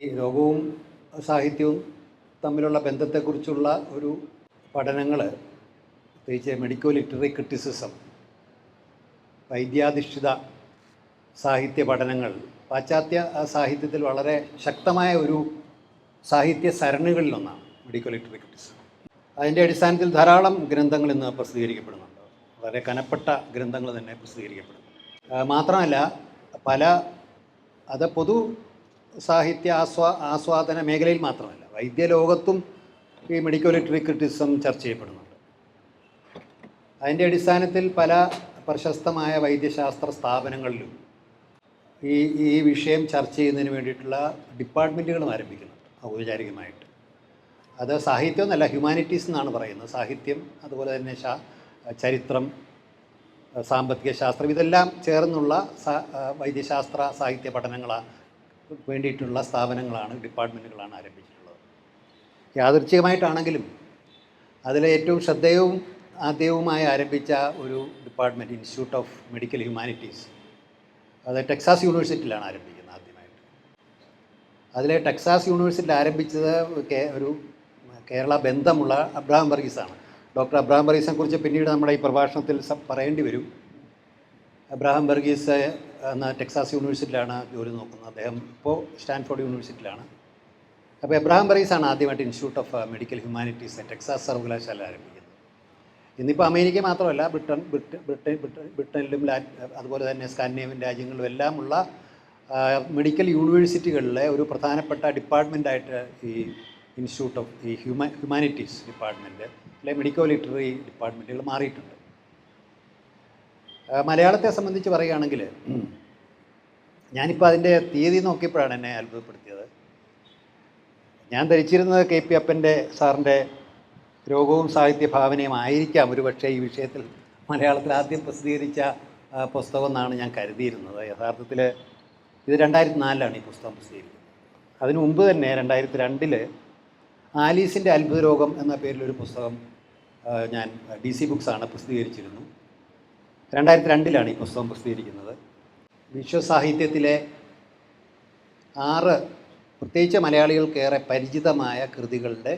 ഈ രോഗവും സാഹിത്യവും തമ്മിലുള്ള ബന്ധത്തെക്കുറിച്ചുള്ള ഒരു പഠനങ്ങൾ, പ്രത്യേകിച്ച് മെഡിക്കോ ലിറ്റററി ക്രിറ്റിസിസം, വൈദ്യാധിഷ്ഠിത സാഹിത്യ പഠനങ്ങൾ പാശ്ചാത്യ സാഹിത്യത്തിൽ വളരെ ശക്തമായ ഒരു സാഹിത്യ സരണികളിലൊന്നാണ് മെഡിക്കോ ലിറ്റററി ക്രിറ്റിസിസം. അതിൻ്റെ അടിസ്ഥാനത്തിൽ ധാരാളം ഗ്രന്ഥങ്ങൾ ഇന്ന് പ്രസിദ്ധീകരിക്കപ്പെടുന്നുണ്ട്. വളരെ കനപ്പെട്ട ഗ്രന്ഥങ്ങൾ തന്നെ പ്രസിദ്ധീകരിക്കപ്പെടുന്നു. മാത്രമല്ല അത് പൊതു സാഹിത്യ ആസ്വാദന മേഖലയിൽ മാത്രമല്ല, വൈദ്യലോകത്തും ഈ മെഡിക്കോ ലിറ്റററി ക്രിറ്റിസിസം ചർച്ച ചെയ്യപ്പെടുന്നുണ്ട്. അതിൻ്റെ അടിസ്ഥാനത്തിൽ പല പ്രശസ്തമായ വൈദ്യശാസ്ത്ര സ്ഥാപനങ്ങളിലും ഈ വിഷയം ചർച്ച ചെയ്യുന്നതിന് വേണ്ടിയിട്ടുള്ള ഡിപ്പാർട്ട്മെൻറ്റുകളും ആരംഭിക്കുന്നുണ്ട് ഔപചാരികമായിട്ട്. അത് സാഹിത്യം എന്നല്ല, ഹ്യൂമാനിറ്റീസ് എന്നാണ് പറയുന്നത്. സാഹിത്യം, അതുപോലെ തന്നെ ചരിത്രം, സാമ്പത്തിക ശാസ്ത്രം, ഇതെല്ലാം ചേർന്നുള്ള വൈദ്യശാസ്ത്ര സാഹിത്യ പഠനങ്ങളാണ് വേണ്ടിയിട്ടുള്ള സ്ഥാപനങ്ങളാണ്, ഡിപ്പാർട്ട്മെൻറ്റുകളാണ് ആരംഭിച്ചിട്ടുള്ളത്. യാദൃച്ഛികമായിട്ടാണെങ്കിലും അതിലെ ഏറ്റവും ശ്രദ്ധേയവും ആദ്യവുമായി ആരംഭിച്ച ഒരു department, institute of medical humanities, അത് ടെക്സാസ് യൂണിവേഴ്സിറ്റിയിലാണ് ആരംഭിക്കുന്നത് ആദ്യമായിട്ട്. അതിലെ ടെക്സാസ് യൂണിവേഴ്സിറ്റിയിൽ ആരംഭിച്ചത് ഒരു കേരള ബന്ധമുള്ള അബ്രഹാം വർഗീസാണ്. ഡോക്ടർ അബ്രഹാം വർഗീസിനെ കുറിച്ച് പിന്നീട് നമ്മുടെ ഈ പ്രഭാഷണത്തിൽ പറയേണ്ടി വരും. അബ്രഹാം വർഗീസ് എന്ന ടെക്സാസ് യൂണിവേഴ്സിറ്റിയിലാണ് ജോലി നോക്കുന്നത്. അദ്ദേഹം ഇപ്പോൾ സ്റ്റാൻഫോർഡ് യൂണിവേഴ്സിറ്റിയിലാണ്. അപ്പോൾ അബ്രഹാം വർഗീസാണ് ആദ്യമായിട്ട് institute of medical humanities Texas സർവകലാശാല ആരംഭിക്കുന്നത്. ഇന്നിപ്പോൾ അമേരിക്ക മാത്രമല്ല, ബ്രിട്ടനിലും അതുപോലെ തന്നെ സ്കാൻഡിനേവിയൻ രാജ്യങ്ങളിലും എല്ലാമുള്ള മെഡിക്കൽ യൂണിവേഴ്സിറ്റികളിലെ ഒരു പ്രധാനപ്പെട്ട ഡിപ്പാർട്ട്മെൻറ്റായിട്ട് ഈ ഇൻസ്റ്റിറ്റ്യൂട്ട് ഓഫ് ഈ ഹ്യൂമാനിറ്റീസ് ഡിപ്പാർട്ട്മെൻറ്റ് അല്ലെ മെഡിക്കോ ലിറ്റററി ഡിപ്പാർട്ട്മെൻറ്റുകൾ മാറിയിട്ടുണ്ട്. മലയാളത്തെ സംബന്ധിച്ച് പറയുകയാണെങ്കിൽ, ഞാനിപ്പോൾ അതിൻ്റെ തീയതി നോക്കിയപ്പോഴാണ് എന്നെ അത്ഭുതപ്പെടുത്തിയത്. ഞാൻ ധരിച്ചിരുന്നത് KP അപ്പൻ്റെ സാറിൻ്റെ രോഗവും സാഹിത്യ ഭാവനയും ആയിരിക്കാം ഒരുപക്ഷെ ഈ വിഷയത്തിൽ മലയാളത്തിൽ ആദ്യം പ്രസിദ്ധീകരിച്ച പുസ്തകം എന്നാണ് ഞാൻ കരുതിയിരുന്നത്. യഥാർത്ഥത്തിൽ ഇത് 2004 ഈ പുസ്തകം പ്രസിദ്ധീകരിക്കുന്നത്. അതിനു മുമ്പ് തന്നെ 2002 ആലീസിൻ്റെ അത്ഭുത രോഗം എന്ന പേരിലൊരു പുസ്തകം ഞാൻ DC ബുക്സാണ് പ്രസിദ്ധീകരിച്ചിരുന്നു. 2002 ഈ പുസ്തകം പ്രസിദ്ധീകരിക്കുന്നത്. വിശ്വസാഹിത്യത്തിലെ 6 പ്രത്യേകിച്ച് മലയാളികൾക്കേറെ പരിചിതമായ കൃതികളുടെ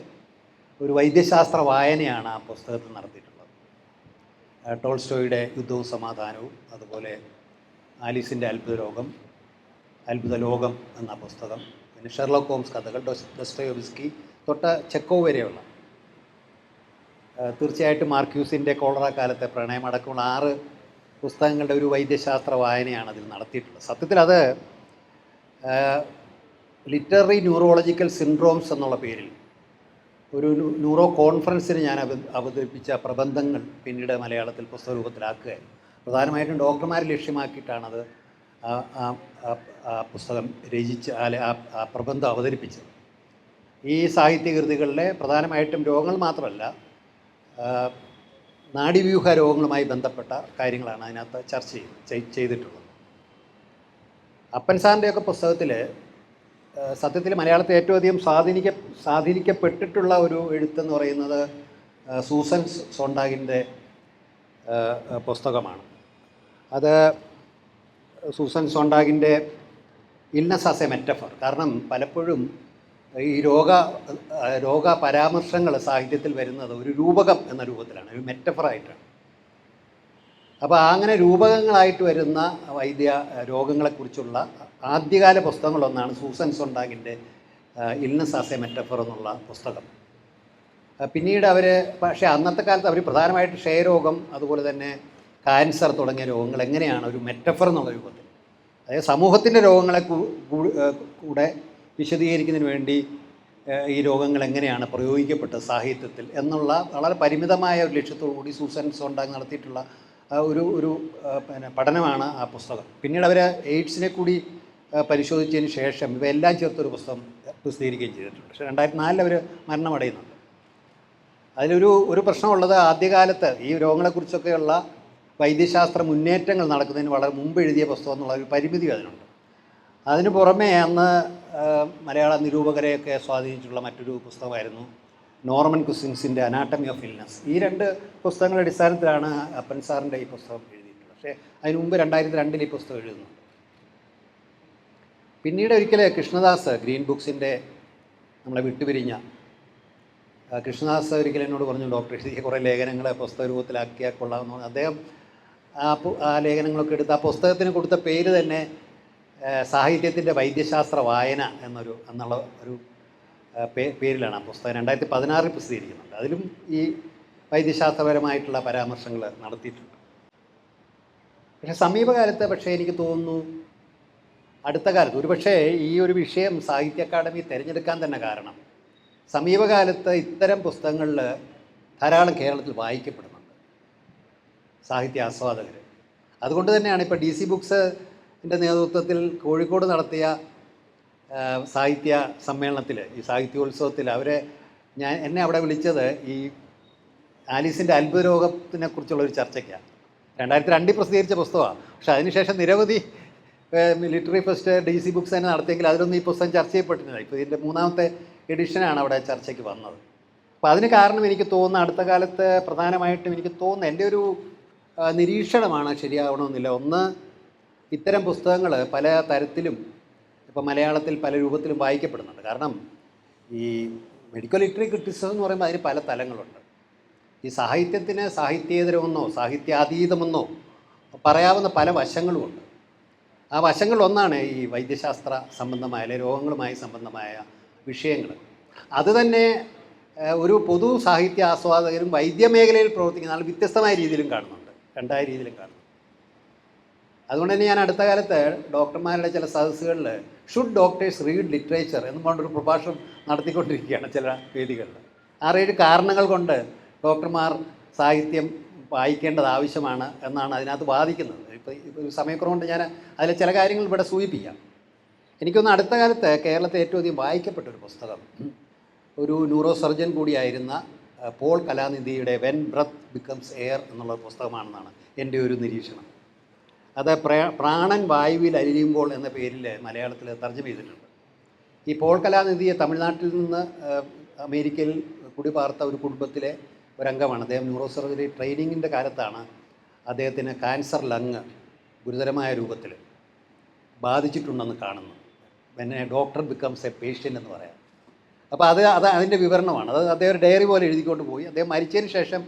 ഒരു വൈദ്യശാസ്ത്ര വായനയാണ് ആ പുസ്തകത്തിൽ നടത്തിയിട്ടുള്ളത്. ടോൾസ്റ്റോയുടെ യുദ്ധവും സമാധാനവും, അതുപോലെ ആലീസിൻ്റെ അത്ഭുത ലോകം എന്ന പുസ്തകം, പിന്നെ ഷെർലോക്ക് ഹോംസ് കഥകൾ, ഡോസ്റ്റോയെവ്സ്കി തൊട്ട് ചെക്കോവ് വരെയുള്ള, തീർച്ചയായിട്ടും മാർക്യൂസിൻ്റെ കോളറ കാലത്തെ പ്രണയം അടക്കമുള്ള 6 പുസ്തകങ്ങളുടെ ഒരു വൈദ്യശാസ്ത്ര വായനയാണ് അതിൽ നടത്തിയിട്ടുള്ളത്. സത്യത്തിൽ അത് ലിറ്റററി ന്യൂറോളജിക്കൽ സിൻഡ്രോംസ് എന്നുള്ള പേരിൽ ഒരു ന്യൂറോ കോൺഫറൻസിന് ഞാൻ അവതരിപ്പിച്ച പ്രബന്ധങ്ങൾ പിന്നീട് മലയാളത്തിൽ പുസ്തക രൂപത്തിലാക്കുകയായിരുന്നു. പ്രധാനമായിട്ടും ഡോക്ടർമാരെ ലക്ഷ്യമാക്കിയിട്ടാണത് ആ പുസ്തകം ആ പ്രബന്ധം അവതരിപ്പിച്ചത്. ഈ സാഹിത്യകൃതികളിലെ പ്രധാനമായിട്ടും രോഗങ്ങൾ മാത്രമല്ല, നാഡീവ്യൂഹ രോഗങ്ങളുമായി ബന്ധപ്പെട്ട കാര്യങ്ങളാണ് അതിനകത്ത് ചർച്ച ചെയ്തിട്ടുള്ളത്. അപ്പൻ സാറിൻ്റെയൊക്കെ പുസ്തകത്തിൽ സത്യത്തിൽ മലയാളത്തിൽ ഏറ്റവും അധികം സ്വാധീനിക്കപ്പെട്ടിട്ടുള്ള ഒരു എഴുത്തെന്ന് പറയുന്നത് സൂസൻ സോണ്ടാഗിൻ്റെ പുസ്തകമാണ്. അത് സൂസൻ സോണ്ടാഗിൻ്റെ ഇൽനസ് ആസ് എ മെറ്റഫർ. കാരണം പലപ്പോഴും ഈ രോഗ പരാമർശങ്ങൾ സാഹിത്യത്തിൽ വരുന്നത് ഒരു രൂപകം എന്ന രൂപത്തിലാണ്, ഒരു മെറ്റഫറായിട്ടാണ്. അപ്പോൾ അങ്ങനെ രൂപകങ്ങളായിട്ട് വരുന്ന രോഗങ്ങളെക്കുറിച്ചുള്ള ആദ്യകാല പുസ്തകങ്ങളൊന്നാണ് സൂസൻ സോണ്ടാഗിൻ്റെ ഇൽനസ് ആസ് എ മെറ്റഫർ എന്നുള്ള പുസ്തകം. പിന്നീട് പക്ഷേ അന്നത്തെ കാലത്ത് അവർ പ്രധാനമായിട്ട് ക്ഷയരോഗം, അതുപോലെ തന്നെ ക്യാൻസർ തുടങ്ങിയ രോഗങ്ങൾ എങ്ങനെയാണ് ഒരു മെറ്റഫർ എന്നുള്ള രൂപത്തിൽ, അതായത് സമൂഹത്തിൻ്റെ രോഗങ്ങളെ കൂടെ വിശദീകരിക്കുന്നതിന് വേണ്ടി ഈ രോഗങ്ങൾ എങ്ങനെയാണ് പ്രയോഗിക്കപ്പെട്ടത് സാഹിത്യത്തിൽ എന്നുള്ള വളരെ പരിമിതമായ ഒരു ലക്ഷ്യത്തോടു കൂടി സൂസൻ സോണ്ടാഗ് നടത്തിയിട്ടുള്ള ഒരു പഠനമാണ് ആ പുസ്തകം. പിന്നീട് അവർ എയ്ഡ്സിനെ കൂടി പരിശോധിച്ചതിന് ശേഷം ഇവയെല്ലാം ചേർത്തൊരു പുസ്തകം പ്രസിദ്ധീകരിക്കുകയും ചെയ്തിട്ടുണ്ട്. പക്ഷേ 2004 അവർ മരണമടയുന്നുണ്ട്. അതിലൊരു പ്രശ്നമുള്ളത്, ആദ്യകാലത്ത് ഈ രോഗങ്ങളെക്കുറിച്ചൊക്കെയുള്ള വൈദ്യശാസ്ത്ര മുന്നേറ്റങ്ങൾ നടക്കുന്നതിന് വളരെ മുമ്പ് എഴുതിയ പുസ്തകം എന്നുള്ള ഒരു പരിമിതി അതിനുണ്ട്. അതിന് പുറമേ അന്ന് മലയാള നിരൂപകരെയൊക്കെ സ്വാധീനിച്ചിട്ടുള്ള മറ്റൊരു പുസ്തകമായിരുന്നു നോർമൻ കുസിൻസിൻ്റെ അനാട്ടമി ഓഫ് ഇൽനസ്. ഈ 2 പുസ്തകങ്ങളുടെ അടിസ്ഥാനത്തിലാണ് അപ്പൻ സാറിൻ്റെ ഈ പുസ്തകം എഴുതിയിട്ടുള്ളത്. പക്ഷേ അതിന് മുമ്പ് 2002 ഈ പുസ്തകം എഴുതുന്നുണ്ട്. പിന്നീട് ഒരിക്കൽ കൃഷ്ണദാസ് ഗ്രീൻ ബുക്സിൻ്റെ നമ്മളെ വിട്ടുപിരിഞ്ഞ കൃഷ്ണദാസ് ഒരിക്കൽ എന്നോട് പറഞ്ഞു, ഡോക്ടർ എഴുതിയ കുറേ ലേഖനങ്ങൾ പുസ്തക രൂപത്തിലാക്കിയാൽ കൊള്ളാമെന്ന് പറഞ്ഞു. അദ്ദേഹം ആ ലേഖനങ്ങളൊക്കെ എടുത്ത് ആ പുസ്തകത്തിന് കൊടുത്ത പേര് തന്നെ സാഹിത്യത്തിൻ്റെ വൈദ്യശാസ്ത്ര വായന എന്നുള്ള ഒരു പേരിലാണ് ആ പുസ്തകം 2016 പ്രസിദ്ധീകരിക്കുന്നുണ്ട്. അതിലും ഈ വൈദ്യശാസ്ത്രപരമായിട്ടുള്ള പരാമർശങ്ങൾ നടത്തിയിട്ടുണ്ട്. പക്ഷേ സമീപകാലത്ത് എനിക്ക് തോന്നുന്നു അടുത്ത കാലത്ത് ഒരുപക്ഷേ ഈ ഒരു വിഷയം സാഹിത്യ അക്കാദമി തിരഞ്ഞെടുക്കാൻ തന്നെ കാരണം സമീപകാലത്ത് ഇത്തരം പുസ്തകങ്ങളിൽ ധാരാളം കേരളത്തിൽ വായിക്കപ്പെടുന്നുണ്ട് സാഹിത്യ ആസ്വാദകർ. അതുകൊണ്ട് തന്നെയാണ് ഇപ്പോൾ DC ബുക്സിൻ്റെ നേതൃത്വത്തിൽ കോഴിക്കോട് നടത്തിയ സാഹിത്യ സമ്മേളനത്തിൽ, ഈ സാഹിത്യോത്സവത്തിൽ എന്നെ അവിടെ വിളിച്ചത് ഈ ആലീസിൻ്റെ അത്ഭുത രോഗത്തിനെ കുറിച്ചുള്ളൊരു ചർച്ചയ്ക്കാണ്. 2002 പ്രസിദ്ധീകരിച്ച പുസ്തകമാണ്. പക്ഷേ അതിനുശേഷം നിരവധി ലിറ്റററി ഫെസ്റ്റ് DC ബുക്സ് തന്നെ നടത്തിയെങ്കിൽ അതിലൊന്നും ഈ പുസ്തകം ചർച്ച ചെയ്യപ്പെട്ടിട്ടില്ല. ഇപ്പോൾ ഇതിൻ്റെ 3ാമത്തെ എഡിഷനാണ് അവിടെ ചർച്ചയ്ക്ക് വന്നത്. അപ്പോൾ അതിന് കാരണം എനിക്ക് തോന്നുന്ന അടുത്ത കാലത്ത് പ്രധാനമായിട്ടും എനിക്ക് തോന്നുന്ന എൻ്റെ ഒരു നിരീക്ഷണമാണ്, ശരിയാവണമെന്നില്ല. ഒന്ന്, ഇത്തരം പുസ്തകങ്ങൾ പല തരത്തിലും ഇപ്പോൾ മലയാളത്തിൽ പല രൂപത്തിലും വായിക്കപ്പെടുന്നുണ്ട്. കാരണം ഈ മെഡിക്കൽ ലിറ്റററി ക്രിറ്റിസിസം എന്ന് പറയുമ്പോൾ അതിന് പല തലങ്ങളുണ്ട്. ഈ സാഹിത്യത്തിന് സാഹിത്യേതരമെന്നോ സാഹിത്യാതീതമെന്നോ പറയാവുന്ന പല വശങ്ങളുമുണ്ട്. ആ വശങ്ങളിലൊന്നാണ് ഈ വൈദ്യശാസ്ത്ര സംബന്ധമായ അല്ലെങ്കിൽ രോഗങ്ങളുമായി സംബന്ധമായ വിഷയങ്ങൾ. അതുതന്നെ ഒരു പൊതു സാഹിത്യ ആസ്വാദകരും വൈദ്യമേഖലയിൽ പ്രവർത്തിക്കുന്ന ആൾ വ്യത്യസ്തമായ രീതിയിലും കാണുന്നുണ്ട്, രണ്ടായ രീതിയിലും കാണുന്നു. അതുകൊണ്ട് തന്നെ ഞാൻ അടുത്ത കാലത്ത് ഡോക്ടർമാരുടെ ചില സദസ്സുകളിൽ ഷുഡ് ഡോക്ടേഴ്സ് റീഡ് ലിറ്ററേച്ചർ എന്ന് പറഞ്ഞൊരു പ്രഭാഷണം നടത്തിക്കൊണ്ടിരിക്കുകയാണ് ചില വേദികളിൽ. 6-7 കാരണങ്ങൾ കൊണ്ട് ഡോക്ടർമാർ സാഹിത്യം വായിക്കേണ്ടത് ആവശ്യമാണ് എന്നാണ് അതിനകത്ത് വാദിക്കുന്നത്. ഇപ്പോൾ സമയക്കുറവുകൊണ്ട് ഞാൻ അതിലെ ചില കാര്യങ്ങൾ ഇവിടെ സൂചിപ്പിക്കാം. എനിക്കൊന്ന് അടുത്ത കാലത്ത് കേരളത്തിൽ ഏറ്റവും അധികം വായിക്കപ്പെട്ടൊരു പുസ്തകം ഒരു ന്യൂറോ സർജൻ കൂടിയായിരുന്ന പോൾ കലാനിധിയുടെ വെൻ ബ്രത്ത് ബിക്കംസ് എയർ എന്നുള്ള പുസ്തകമാണെന്നാണ് എൻ്റെ ഒരു നിരീക്ഷണം. അത് പ്രാണൻ വായുവിൽ അലിയുമ്പോൾ എന്ന പേരിൽ മലയാളത്തിൽ തർജ്ജമ ചെയ്തിട്ടുണ്ട്. ഈ പോൾ കലാനിധിയെ തമിഴ്നാട്ടിൽ നിന്ന് അമേരിക്കയിൽ കുടിപാർത്ത ഒരു കുടുംബത്തിലെ ഒരംഗമാണ്. അദ്ദേഹം ന്യൂറോ സർജറി ട്രെയിനിങ്ങിൻ്റെ കാലത്താണ് അദ്ദേഹത്തിന് ക്യാൻസർ ലങ് ഗുരുതരമായ രൂപത്തിൽ ബാധിച്ചിട്ടുണ്ടെന്ന് കാണുന്നു. പിന്നെ ഡോക്ടർ ബിക്കംസ് എ പേഷ്യൻ്റ് എന്ന് പറയാം. അപ്പോൾ അതിൻ്റെ വിവരണമാണ്. അദ്ദേഹം ഒരു ഡയറി പോലെ എഴുതിക്കൊണ്ട് പോയി. അദ്ദേഹം മരിച്ചതിന് ശേഷം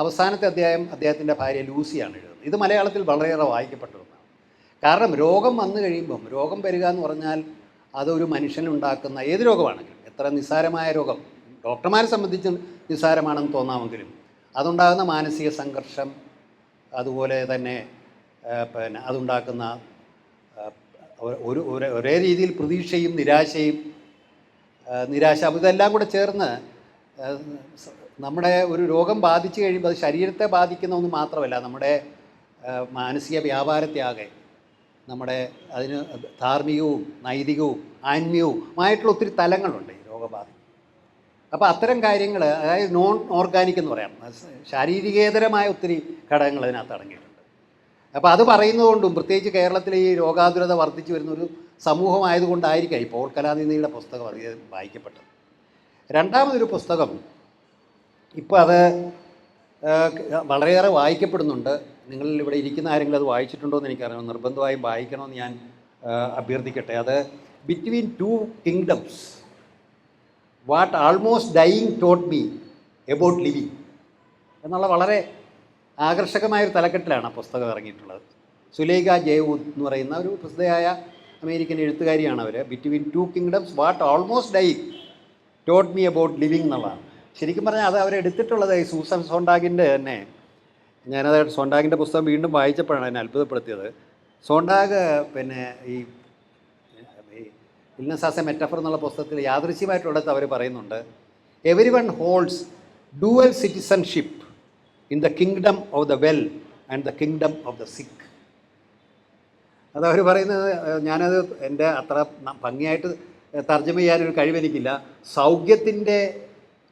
അവസാനത്തെ അധ്യായം അദ്ദേഹത്തിൻ്റെ ഭാര്യ ലൂസിയാണ് എഴുതുന്നത്. ഇത് മലയാളത്തിൽ വളരെയേറെ വായിക്കപ്പെട്ടതാണ്. കാരണം രോഗം വന്നു കഴിയുമ്പം, രോഗം വരിക എന്ന് പറഞ്ഞാൽ അതൊരു മനുഷ്യനുണ്ടാക്കുന്ന ഏത് രോഗമാണെങ്കിലും, എത്ര നിസ്സാരമായ രോഗം ഡോക്ടർമാരെ സംബന്ധിച്ച് നിസ്സാരമാണെന്ന് തോന്നാമെങ്കിലും അതുണ്ടാകുന്ന മാനസിക സംഘർഷം, അതുപോലെ തന്നെ അതുണ്ടാക്കുന്ന ഒരേ രീതിയിൽ പ്രതീക്ഷയും നിരാശ ഇതെല്ലാം കൂടെ ചേർന്ന് നമ്മുടെ ഒരു രോഗം ബാധിച്ചു കഴിയുമ്പോൾ അത് ശരീരത്തെ ബാധിക്കുന്ന ഒന്ന് മാത്രമല്ല, നമ്മുടെ മാനസിക വ്യാപാരത്യാകെ അതിന് ധാർമ്മികവും നൈതികവും ആത്മീയവുമായിട്ടുള്ള ഒത്തിരി തലങ്ങളുണ്ട് ഈ രോഗബാധ. അപ്പോൾ അത്തരം കാര്യങ്ങൾ, അതായത് നോൺ ഓർഗാനിക് എന്ന് പറയാം, ശാരീരികേതരമായ ഒത്തിരി ഘടകങ്ങൾ അതിനകത്ത് അടങ്ങിയിട്ടുണ്ട്. അപ്പോൾ അത് പറയുന്നതുകൊണ്ടും പ്രത്യേകിച്ച് കേരളത്തിലെ ഈ രോഗാതുരത വർദ്ധിച്ചു വരുന്നൊരു സമൂഹമായതുകൊണ്ടായിരിക്കാം ഈ പോൾ കലാനിധിയുടെ പുസ്തകം അധികം വായിക്കപ്പെട്ടത്. രണ്ടാമതൊരു പുസ്തകം ഇപ്പോൾ അത് വളരെയേറെ വായിക്കപ്പെടുന്നുണ്ട്. നിങ്ങളിൽ ഇവിടെ ഇരിക്കുന്ന ആരെങ്കിലും അത് വായിച്ചിട്ടുണ്ടോ എന്ന് എനിക്കറിയാം. നിർബന്ധമായും വായിക്കണമെന്ന് ഞാൻ അഭ്യർത്ഥിക്കട്ടെ. അത് between two kingdoms, what almost dying taught me about living എന്നുള്ള വളരെ ആകർഷകമായൊരു തലക്കെട്ടിലാണ് ആ പുസ്തകം ഇറങ്ങിയിട്ടുള്ളത്. സുലൈഖ ജയവുദ് എന്ന് പറയുന്ന ഒരു പ്രസിദ്ധയായ അമേരിക്കൻ എഴുത്തുകാരിയാണ് അവർ. Between two kingdoms, what almost dying taught me about living എന്നുള്ളതാണ്. ശരിക്കും പറഞ്ഞാൽ അത് അവരെടുത്തിട്ടുള്ളത് ഈ സൂസൻ സോണ്ടാഗിൻ്റെ തന്നെ. ഞാനത് സോണ്ടാഗിൻ്റെ പുസ്തകം വീണ്ടും വായിച്ചപ്പോഴാണ് എന്നെ അത്ഭുതപ്പെടുത്തിയത്. സോണ്ടാഗ് ഈ ഇൽനസ് ആസ് എ മെറ്റഫർ എന്നുള്ള പുസ്തകത്തിൽ യാദൃശ്യമായിട്ടുള്ളത് അവർ പറയുന്നുണ്ട്, every one holds dual citizenship in the kingdom of the well and the kingdom of the സിക്ക്. അതവർ പറയുന്നത്, ഞാനത് എൻ്റെ അത്ര ഭംഗിയായിട്ട് തർജ്ജമ ചെയ്യാനൊരു കഴിവെനിക്കില്ല. സൗഖ്യത്തിൻ്റെ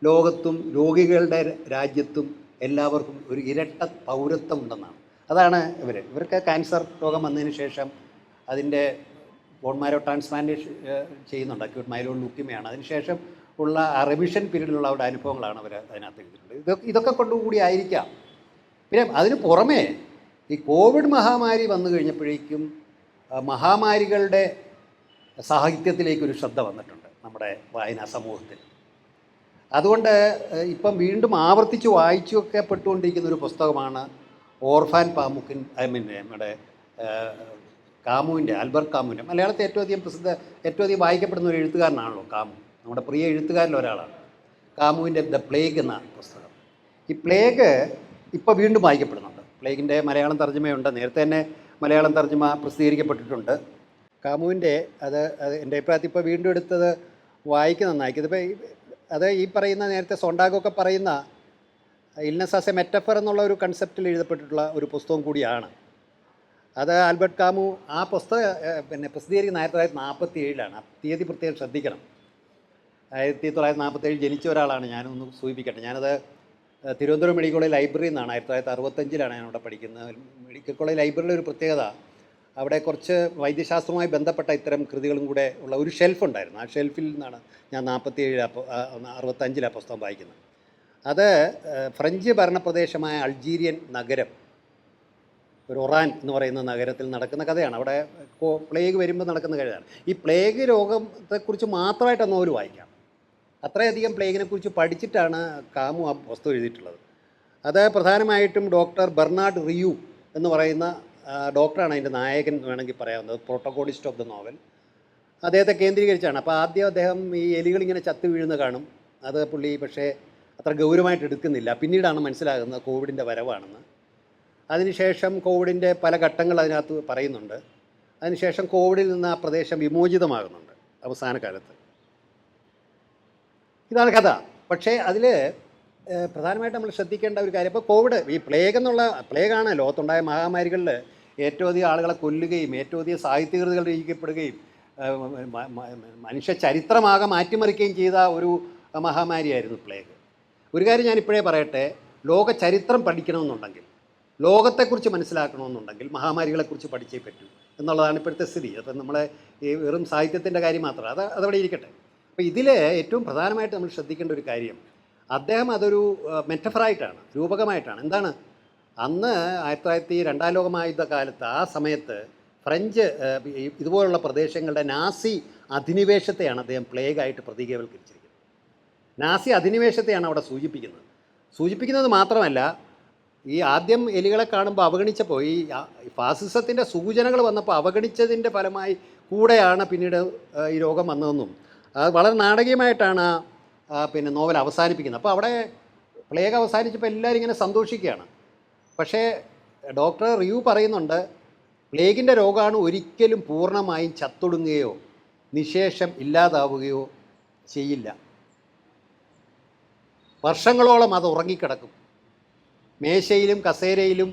ലോകത്തും രോഗികളുടെ രാജ്യത്തും എല്ലാവർക്കും ഒരു ഇരട്ട പൗരത്വം ഉണ്ടെന്നാണ്. അതാണ് ഇവർക്ക് ക്യാൻസർ രോഗം വന്നതിന് ശേഷം അതിൻ്റെ ബോൺമാരോ ട്രാൻസ്പ്ലാന്റേഷൻ ചെയ്യുന്നുണ്ട്, അക്യൂട്ട് മൈലോയിഡ് ലുക്കീമിയാണ്. അതിനുശേഷം ഉള്ള ആ റിമിഷൻ പീരീഡിലുള്ള അവരുടെ അനുഭവങ്ങളാണ് അവർ അതിനകത്ത് എഴുതിയിട്ടുണ്ട്. ഇതൊക്കെ കൊണ്ടുകൂടി ആയിരിക്കാം. പിന്നെ അതിന് പുറമേ ഈ കോവിഡ് മഹാമാരി വന്നു കഴിഞ്ഞപ്പോഴേക്കും മഹാമാരികളുടെ സാഹിത്യത്തിലേക്കൊരു ശ്രദ്ധ വന്നിട്ടുണ്ട് നമ്മുടെ വായനാ സമൂഹത്തിൽ. അതുകൊണ്ട് ഇപ്പം വീണ്ടും ആവർത്തിച്ച് വായിച്ചൊക്കെ പെട്ടുകൊണ്ടിരിക്കുന്ന ഒരു പുസ്തകമാണ് ഓർഫാൻ പാമുക്കിൻ നമ്മുടെ കാമുവിൻ്റെ, ആൽബർട്ട് കാമുവിൻ്റെ. മലയാളത്തിൽ ഏറ്റവും അധികം വായിക്കപ്പെടുന്ന ഒരു എഴുത്തുകാരനാണല്ലോ കാമു. നമ്മുടെ പ്രിയ എഴുത്തുകാരിൽ ഒരാളാണ് കാമുവിൻ്റെ ദ പ്ലേഗ് എന്ന പുസ്തകം. ഈ പ്ലേഗ് ഇപ്പോൾ വീണ്ടും വായിക്കപ്പെടുന്നുണ്ട്. പ്ലേഗിൻ്റെ മലയാളം തർജ്ജമയുണ്ട്. നേരത്തെ തന്നെ മലയാളം തർജ്ജമ പ്രസിദ്ധീകരിക്കപ്പെട്ടിട്ടുണ്ട്. കാമുവിൻ്റെ അത് എൻ്റെ അഭിപ്രായത്തിൽ ഇപ്പോൾ വീണ്ടും എടുത്തത് വായിക്കുന്ന നന്നായിരിക്കും. ഇതിപ്പോൾ അത് ഈ പറയുന്ന നേരത്തെ സോണ്ടാഗൊക്കെ പറയുന്ന ഇൽനെസ് ആസ് എ മെറ്റഫർ എന്നുള്ള ഒരു കൺസെപ്റ്റിൽ എഴുതപ്പെട്ടിട്ടുള്ള ഒരു പുസ്തകം കൂടിയാണ് അത്. ആൽബർട്ട് കാമു ആ പുസ്തകം പ്രസിദ്ധീകരിക്കുന്ന 1947 ആ തീയതി പ്രത്യേകം ശ്രദ്ധിക്കണം. 1947 ജനിച്ച ഒരാളാണ്. ഞാനൊന്ന് സൂചിപ്പിക്കട്ടെ. ഞാനത് തിരുവനന്തപുരം മെഡിക്കൽ കോളേജ് ലൈബ്രറിയിൽ നിന്നാണ്. 1965 ഞാനവിടെ പഠിക്കുന്നത്. മെഡിക്കൽ കോളേജ് ലൈബ്രറിയിലെ ഒരു പ്രത്യേകത, അവിടെ കുറച്ച് വൈദ്യശാസ്ത്രവുമായി ബന്ധപ്പെട്ട ഇത്തരം കൃതികളും കൂടെ ഉള്ള ഒരു ഷെൽഫ് ഉണ്ടായിരുന്നു. ആ ഷെൽഫിൽ നിന്നാണ് ഞാൻ 65 പുസ്തകം വായിക്കുന്നത്. അത് ഫ്രഞ്ച് ഭരണപ്രദേശമായ അൾജീരിയൻ നഗരം, ഒരു ഒറാൻ എന്ന് പറയുന്ന നഗരത്തിൽ നടക്കുന്ന കഥയാണ്. അവിടെ പ്ലേഗ് വരുമ്പോൾ നടക്കുന്ന കഥയാണ്. ഈ പ്ലേഗ് രോഗത്തെക്കുറിച്ച് മാത്രമായിട്ടൊന്നും അവർ വായിക്കാം. അത്രയധികം പ്ലേഗിനെക്കുറിച്ച് പഠിച്ചിട്ടാണ് കാമു ആ പുസ്തകം എഴുതിയിട്ടുള്ളത്. അത് പ്രധാനമായിട്ടും ഡോക്ടർ ബെർണാഡ് റിയൂ എന്ന് പറയുന്ന ഡോക്ടറാണ് അതിൻ്റെ നായകൻ വേണമെങ്കിൽ പറയാവുന്നത്, പ്രോട്ടോകോണിസ്റ്റ് ഓഫ് ദ നോവൽ. അദ്ദേഹത്തെ കേന്ദ്രീകരിച്ചാണ്. അപ്പോൾ ആദ്യം അദ്ദേഹം ഈ എലികളിങ്ങനെ ചത്തു വീഴുന്ന കാണും. അത് പുള്ളി പക്ഷേ അത്ര ഗൗരവമായിട്ട് എടുക്കുന്നില്ല. പിന്നീടാണ് മനസ്സിലാകുന്നത് കോവിഡിൻ്റെ വരവാണെന്ന്. അതിനുശേഷം കോവിഡിൻ്റെ പല ഘട്ടങ്ങൾ അതിനകത്ത് പറയുന്നുണ്ട്. അതിനുശേഷം കോവിഡിൽ നിന്ന് ആ പ്രദേശം വിമോചിതമാകുന്നുണ്ട് അവസാന കാലത്ത്. ഇതാണ് കഥ. പക്ഷേ അതിൽ പ്രധാനമായിട്ട് നമ്മൾ ശ്രദ്ധിക്കേണ്ട ഒരു കാര്യം, ഇപ്പോൾ കോവിഡ്, ഈ പ്ലേഗാണ് ലോകത്തുണ്ടായ മഹാമാരികളിൽ ഏറ്റവും അധികം ആളുകളെ കൊല്ലുകയും ഏറ്റവും അധികം സാഹിത്യകൃതികൾ രചിക്കപ്പെടുകയും മനുഷ്യ ചരിത്രമാകെ മാറ്റിമറിക്കുകയും ചെയ്ത ഒരു മഹാമാരിയായിരുന്നു പ്ലേഗ്. ഒരു കാര്യം ഞാനിപ്പോഴേ പറയട്ടെ, ലോക ചരിത്രം പഠിക്കണമെന്നുണ്ടെങ്കിൽ, ലോകത്തെക്കുറിച്ച് മനസ്സിലാക്കണമെന്നുണ്ടെങ്കിൽ മഹാമാരികളെക്കുറിച്ച് പഠിച്ചേ പറ്റൂ എന്നുള്ളതാണ് ഇപ്പോഴത്തെ സ്ഥിതി. അപ്പം നമ്മളെ ഈ വെറും സാഹിത്യത്തിൻ്റെ കാര്യം മാത്രമാണ്, അതവിടെ ഇരിക്കട്ടെ. അപ്പോൾ ഇതിൽ ഏറ്റവും പ്രധാനമായിട്ട് നമ്മൾ ശ്രദ്ധിക്കേണ്ട ഒരു കാര്യം, അദ്ദേഹം അതൊരു മെറ്റഫറായിട്ടാണ്, രൂപകമായിട്ടാണ്. എന്താണ്, അന്ന് 2ാം ലോകമഹായുദ്ധ കാലത്ത്, ആ സമയത്ത് ഫ്രഞ്ച് ഇതുപോലുള്ള പ്രദേശങ്ങളുടെ നാസി അധിനിവേശത്തെയാണ് അദ്ദേഹം പ്ലേഗായിട്ട് പ്രതീകവൽക്കരിച്ചിരിക്കുന്നത്. നാസി അധിനിവേശത്തെയാണ് അവിടെ സൂചിപ്പിക്കുന്നത് മാത്രമല്ല, ഈ ആദ്യം എലികളെ കാണുമ്പോൾ അവഗണിച്ചപ്പോൾ, ഈ ഫാസിസത്തിൻ്റെ സൂചനകൾ വന്നപ്പോൾ അവഗണിച്ചതിൻ്റെ ഫലമായി കൂടെയാണ് പിന്നീട് ഈ രോഗം വന്നതെന്നും, അത് വളരെ നാടകീയമായിട്ടാണ് നോവൽ അവസാനിപ്പിക്കുന്നത്. അപ്പോൾ അവിടെ പ്ലേഗ് അവസാനിച്ചപ്പോൾ എല്ലാവരും ഇങ്ങനെ സന്തോഷിക്കുകയാണ്. പക്ഷേ ഡോക്ടർ റിയൂ പറയുന്നുണ്ട്, പ്ലേഗിൻ്റെ രോഗാണു ഒരിക്കലും പൂർണ്ണമായും ചത്തൊടുങ്ങുകയോ നിശേഷം ഇല്ലാതാവുകയോ ചെയ്യില്ല. വർഷങ്ങളോളം അത് ഉറങ്ങിക്കിടക്കും. മേശയിലും കസേരയിലും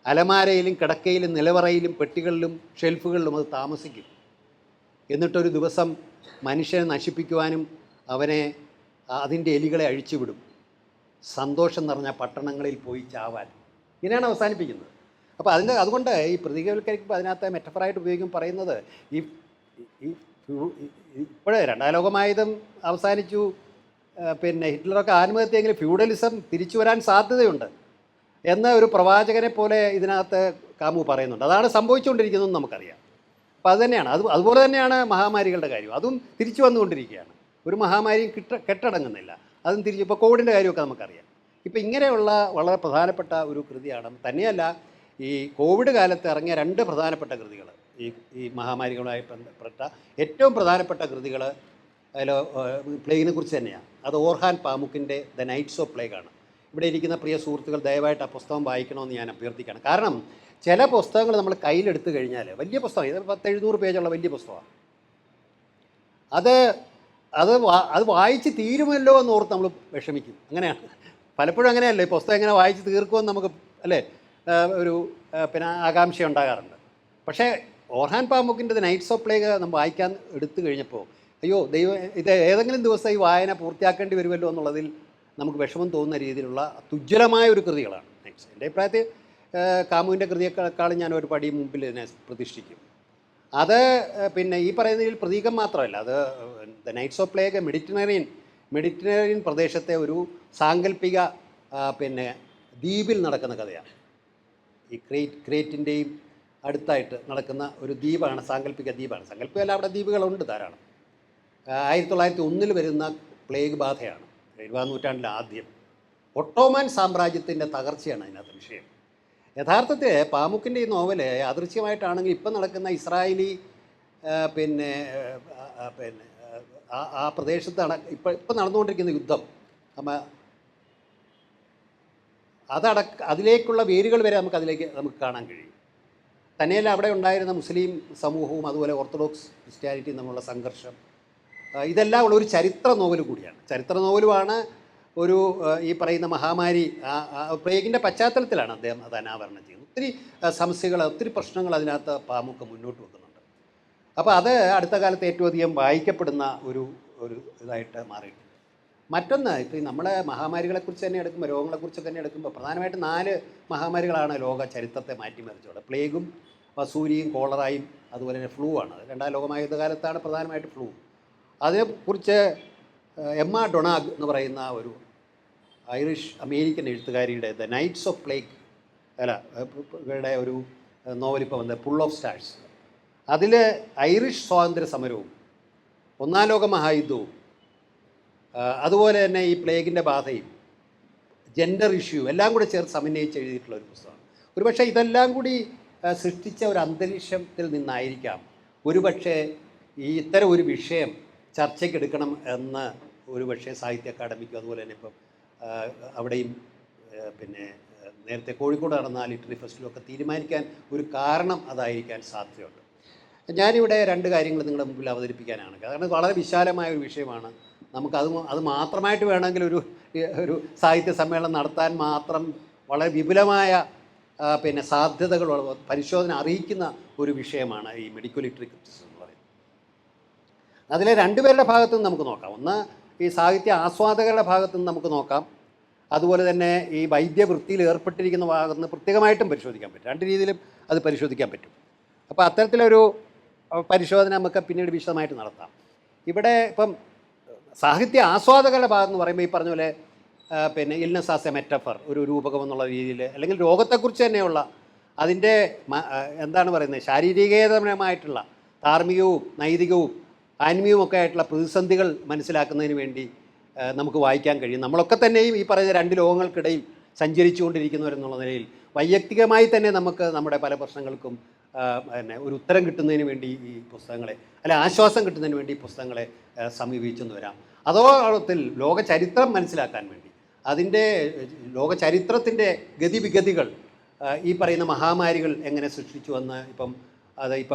അലമാരയിലും കിടക്കയിലും നിലവറയിലും പെട്ടികളിലും ഷെൽഫുകളിലും അത് താമസിക്കും. എന്നിട്ടൊരു ദിവസം മനുഷ്യനെ നശിപ്പിക്കുവാനും അവനെ അതിൻ്റെ എലികളെ അഴിച്ചുവിടും. സന്തോഷം നിറഞ്ഞ പട്ടണങ്ങളിൽ പോയി ചാവാൻ. ഇങ്ങനെയാണ് അവസാനിപ്പിക്കുന്നത്. അപ്പോൾ അതുകൊണ്ട് ഈ പ്രതീകവൽക്കരിക്കുമ്പോൾ അതിനകത്ത് മെറ്റഫറായിട്ട് ഉപയോഗിക്കും പറയുന്നത്, ഇപ്പോഴേ 2ാം ലോകമഹായുദ്ധം അവസാനിച്ചു, ഹിറ്റ്ലറൊക്കെ ആത്മഹത്യയെങ്കിലും ഫ്യൂഡലിസം തിരിച്ചു വരാൻ സാധ്യതയുണ്ട് എന്ന ഒരു പ്രവാചകനെ പോലെ ഇതിനകത്ത് കാമു പറയുന്നുണ്ട്. അതാണ് സംഭവിച്ചുകൊണ്ടിരിക്കുന്നതെന്ന് നമുക്കറിയാം. അപ്പോൾ അതുതന്നെയാണ്, അതുപോലെ തന്നെയാണ് മഹാമാരികളുടെ കാര്യം. അതും തിരിച്ചു വന്നുകൊണ്ടിരിക്കുകയാണ്. ഒരു മഹാമാരിയും കെട്ടടങ്ങുന്നില്ല. അതും തിരിച്ച്, ഇപ്പോൾ കോവിഡിൻ്റെ കാര്യമൊക്കെ നമുക്കറിയാം. ഇപ്പോൾ ഇങ്ങനെയുള്ള വളരെ പ്രധാനപ്പെട്ട ഒരു കൃതിയാണ്. തന്നെയല്ല, ഈ കോവിഡ് കാലത്ത് ഇറങ്ങിയ 2 പ്രധാനപ്പെട്ട കൃതികൾ, ഈ മഹാമാരികളുമായി ബന്ധപ്പെട്ട ഏറ്റവും പ്രധാനപ്പെട്ട കൃതികൾ അതിൽ പ്ലേഗിനെ കുറിച്ച് തന്നെയാണ്. അത് ഓർഹാൻ പാമുക്കിൻ്റെ ദ നൈറ്റ്സ് ഓഫ് പ്ലേഗാണ്. ഇവിടെ ഇരിക്കുന്ന പ്രിയ സുഹൃത്തുക്കൾ ദയവായിട്ട് ആ പുസ്തകം വായിക്കണമെന്ന് ഞാൻ അഭ്യർത്ഥിക്കുകയാണ്. കാരണം ചില പുസ്തകങ്ങൾ നമ്മൾ കയ്യിലെടുത്ത് കഴിഞ്ഞാൽ, വലിയ പുസ്തകം, ഇത് 700 പേജുള്ള വലിയ പുസ്തകമാണ്, അത് വായിച്ച് തീരുമല്ലോ എന്ന് ഓർത്ത് നമ്മൾ വിഷമിക്കും. അങ്ങനെയാണ് പലപ്പോഴും. അങ്ങനെയല്ലേ, ഈ പുസ്തകം എങ്ങനെ വായിച്ച് തീർക്കുമെന്ന് നമുക്ക് ഒരു ആകാംക്ഷ ഉണ്ടാകാറുണ്ട്. പക്ഷേ ഓർഹാൻ പാമുക്കിൻ്റെ ദ നൈറ്റ്സ് ഓഫ് പ്ലേഗ് നമ്മൾ വായിക്കാൻ എടുത്തു കഴിഞ്ഞപ്പോൾ, അയ്യോ ദൈവം, ഇത് ഏതെങ്കിലും ദിവസം ഈ വായന പൂർത്തിയാക്കേണ്ടി വരുമല്ലോ എന്നുള്ളതിൽ നമുക്ക് വിഷമം തോന്നുന്ന രീതിയിലുള്ള തുജ്വലമായ ഒരു കൃതികളാണ് നൈറ്റ്സ്. എൻ്റെ അഭിപ്രായത്തിൽ കാമുവിൻ്റെ കൃതിയേക്കാളും ഞാൻ ഒരു പടി മുമ്പിൽ ഇതിനെ പ്രതിഷ്ഠിക്കും. അത് ഈ പറയുന്നതിൽ പ്രതീകം മാത്രമല്ല, അത് the nights of plague Mediterranean പ്രദേശത്തെ ഒരു സാങ്കല്പിക ദ്വീപിൽ നടക്കുന്ന കഥയാണ്. ഈ ക്രേറ്റിൻ്റെയും അടുത്തായിട്ട് നടക്കുന്ന ഒരു ദ്വീപാണ്, സാങ്കല്പിക ദ്വീപാണ്. സാങ്കല്പികമല്ല, അവിടെ ദ്വീപുകളുണ്ട് ധാരാളം. 1901 വരുന്ന പ്ലേഗ് ബാധയാണ്, 20-ാം നൂറ്റാണ്ടിലെ ആദ്യം. ഒട്ടോമൻ സാമ്രാജ്യത്തിൻ്റെ തകർച്ചയാണ് അതിനകത്ത് വിഷയം. യഥാർത്ഥത്തിൽ പാമുക്കിൻ്റെ ഈ നോവല് യാദൃച്ഛികമായിട്ടാണെങ്കിൽ ഇപ്പം നടക്കുന്ന ഇസ്രായേലി പിന്നെ പിന്നെ ആ പ്രദേശത്താണ് ഇപ്പം നടന്നുകൊണ്ടിരിക്കുന്ന യുദ്ധം. അതിലേക്കുള്ള വേരുകൾ വരെ നമുക്ക് കാണാൻ കഴിയും. തന്നെയല്ല, അവിടെ ഉണ്ടായിരുന്ന മുസ്ലിം സമൂഹവും അതുപോലെ ഓർത്തഡോക്സ് ക്രിസ്ത്യാനിറ്റിയും തമ്മിലുള്ള സംഘർഷം, ഇതെല്ലാം ഉള്ള ഒരു ചരിത്ര നോവൽ കൂടിയാണ്. ചരിത്ര നോവലുമാണ്. ഒരു ഈ പറയുന്ന മഹാമാരി പ്ലേഗിൻ്റെ പശ്ചാത്തലത്തിലാണ് അദ്ദേഹം അത് അനാവരണം ചെയ്യുന്നത്. ഒത്തിരി സമസ്യകൾ, ഒത്തിരി പ്രശ്നങ്ങൾ അതിനകത്ത് പാമുക്ക് മുന്നോട്ട് വെക്കുന്നുണ്ട്. അപ്പോൾ അത് അടുത്ത കാലത്ത് ഏറ്റവും അധികം വായിക്കപ്പെടുന്ന ഒരു ഇതായിട്ട് മാറിയിട്ടുണ്ട്. മറ്റൊന്ന്, ഇപ്പോൾ നമ്മളെ മഹാമാരികളെക്കുറിച്ച് തന്നെ എടുക്കുമ്പോൾ, രോഗങ്ങളെക്കുറിച്ചൊക്കെ തന്നെ എടുക്കുമ്പോൾ പ്രധാനമായിട്ടും 4 മഹാമാരികളാണ് ലോക ചരിത്രത്തെ മാറ്റിമറിച്ചത്. പ്ലേഗും വസൂരിയും കോളറായും അതുപോലെ തന്നെ ഫ്ലൂ ആണ്. 2ാം ലോകമഹായുദ്ധകാലത്താണ് പ്രധാനമായിട്ട് ഫ്ലൂ. അതിനെക്കുറിച്ച് എമ്മ ഡൊണാഗ് എന്ന് പറയുന്ന ഒരു ഐറിഷ് അമേരിക്കൻ എഴുത്തുകാരിയുടെ ദ നൈറ്റ്സ് ഓഫ് പ്ലേഗ് ഇവരുടെ ഒരു നോവലിപ്പോൾ വന്നത് പുൾ ഓഫ് സ്റ്റാർസ്. അതിൽ ഐറിഷ് സ്വാതന്ത്ര്യ സമരവും 1-ാം ലോക മഹായുദ്ധവും അതുപോലെ തന്നെ ഈ പ്ലേഗിൻ്റെ ബാധയും ജെൻഡർ ഇഷ്യൂ എല്ലാം കൂടെ ചേർത്ത് സമന്വയിച്ച് എഴുതിയിട്ടുള്ള ഒരു പുസ്തകമാണ്. ഒരുപക്ഷെ ഇതെല്ലാം കൂടി സൃഷ്ടിച്ച ഒരു അന്തരീക്ഷത്തിൽ നിന്നായിരിക്കാം ഒരുപക്ഷെ ഇത്തരം ഒരു വിഷയം ചർച്ചയ്ക്കെടുക്കണം എന്ന് ഒരുപക്ഷെ സാഹിത്യ അക്കാദമിക്കും അതുപോലെ തന്നെ ഇപ്പം അവിടെയും പിന്നെ നേരത്തെ കോഴിക്കോട് നടന്ന ലിറ്റററി ഫെസ്റ്റിവലൊക്കെ തീരുമാനിക്കാൻ ഒരു കാരണം അതായിരിക്കാൻ സാധ്യതയുണ്ട്. ഞാനിവിടെ 2 കാര്യങ്ങൾ നിങ്ങളുടെ മുമ്പിൽ അവതരിപ്പിക്കാനാണ്. കാരണം വളരെ വിശാലമായ ഒരു വിഷയമാണ്. അത് മാത്രമായിട്ട് വേണമെങ്കിൽ ഒരു സാഹിത്യ സമ്മേളനം നടത്താൻ മാത്രം വളരെ വിപുലമായ പിന്നെ സാധ്യതകൾ പരിശോധന അറിയിക്കുന്ന ഒരു വിഷയമാണ് ഈ മെഡിക്കൽ ലിറ്റററി ക്രിറ്റിസിസം എന്ന് പറയുന്നത്. അതിലെ 2 പേരുടെ ഭാഗത്തുനിന്ന് നമുക്ക് നോക്കാം. ഒന്ന്, ഈ സാഹിത്യ ആസ്വാദകരുടെ ഭാഗത്തുനിന്ന് നമുക്ക് നോക്കാം. അതുപോലെ തന്നെ ഈ വൈദ്യവൃത്തിയിൽ ഏർപ്പെട്ടിരിക്കുന്ന ഭാഗത്ത് നിന്ന് പ്രത്യേകമായിട്ടും പരിശോധിക്കാൻ പറ്റും. 2 രീതിയിലും അത് പരിശോധിക്കാൻ പറ്റും. അപ്പോൾ അത്തരത്തിലൊരു പരിശോധന നമുക്ക് പിന്നീട് വിശദമായിട്ട് നടത്താം. ഇവിടെ ഇപ്പം സാഹിത്യ ആസ്വാദകരുടെ ഭാഗമെന്ന് പറയുമ്പോൾ ഈ പറഞ്ഞ പോലെ പിന്നെ ഇൽനസ് ആസ് എ മെറ്റഫർ, ഒരു രൂപകം എന്നുള്ള രീതിയിൽ, അല്ലെങ്കിൽ രോഗത്തെക്കുറിച്ച് തന്നെയുള്ള അതിൻ്റെ എന്താണ് പറയുന്നത്, ശാരീരികേതരമായിട്ടുള്ള ധാർമ്മികവും നൈതികവും ആത്മീയവും ഒക്കെ ആയിട്ടുള്ള പ്രതിസന്ധികൾ മനസ്സിലാക്കുന്നതിന് വേണ്ടി നമുക്ക് വായിക്കാൻ കഴിയും. നമ്മളൊക്കെ തന്നെയും ഈ പറയുന്ന 2 ലോകങ്ങൾക്കിടയിൽ സഞ്ചരിച്ചുകൊണ്ടിരിക്കുന്നവരെന്നുള്ള നിലയിൽ വൈയക്തികമായി തന്നെ നമുക്ക് നമ്മുടെ പല പ്രശ്നങ്ങൾക്കും പിന്നെ ഒരു ഉത്തരം കിട്ടുന്നതിന് വേണ്ടി ഈ പുസ്തകങ്ങളെ, അല്ലെ ആശ്വാസം കിട്ടുന്നതിന് വേണ്ടി ഈ പുസ്തകങ്ങളെ സമീപിച്ചെന്ന് വരാം. അതോടൊത്തിൽ ലോക ചരിത്രം മനസ്സിലാക്കാൻ വേണ്ടി, അതിൻ്റെ ലോക ചരിത്രത്തിൻ്റെ ഗതിവിഗതികൾ, ഈ പറയുന്ന മഹാമാരികൾ എങ്ങനെ സൃഷ്ടിച്ചുവെന്ന് ഇപ്പം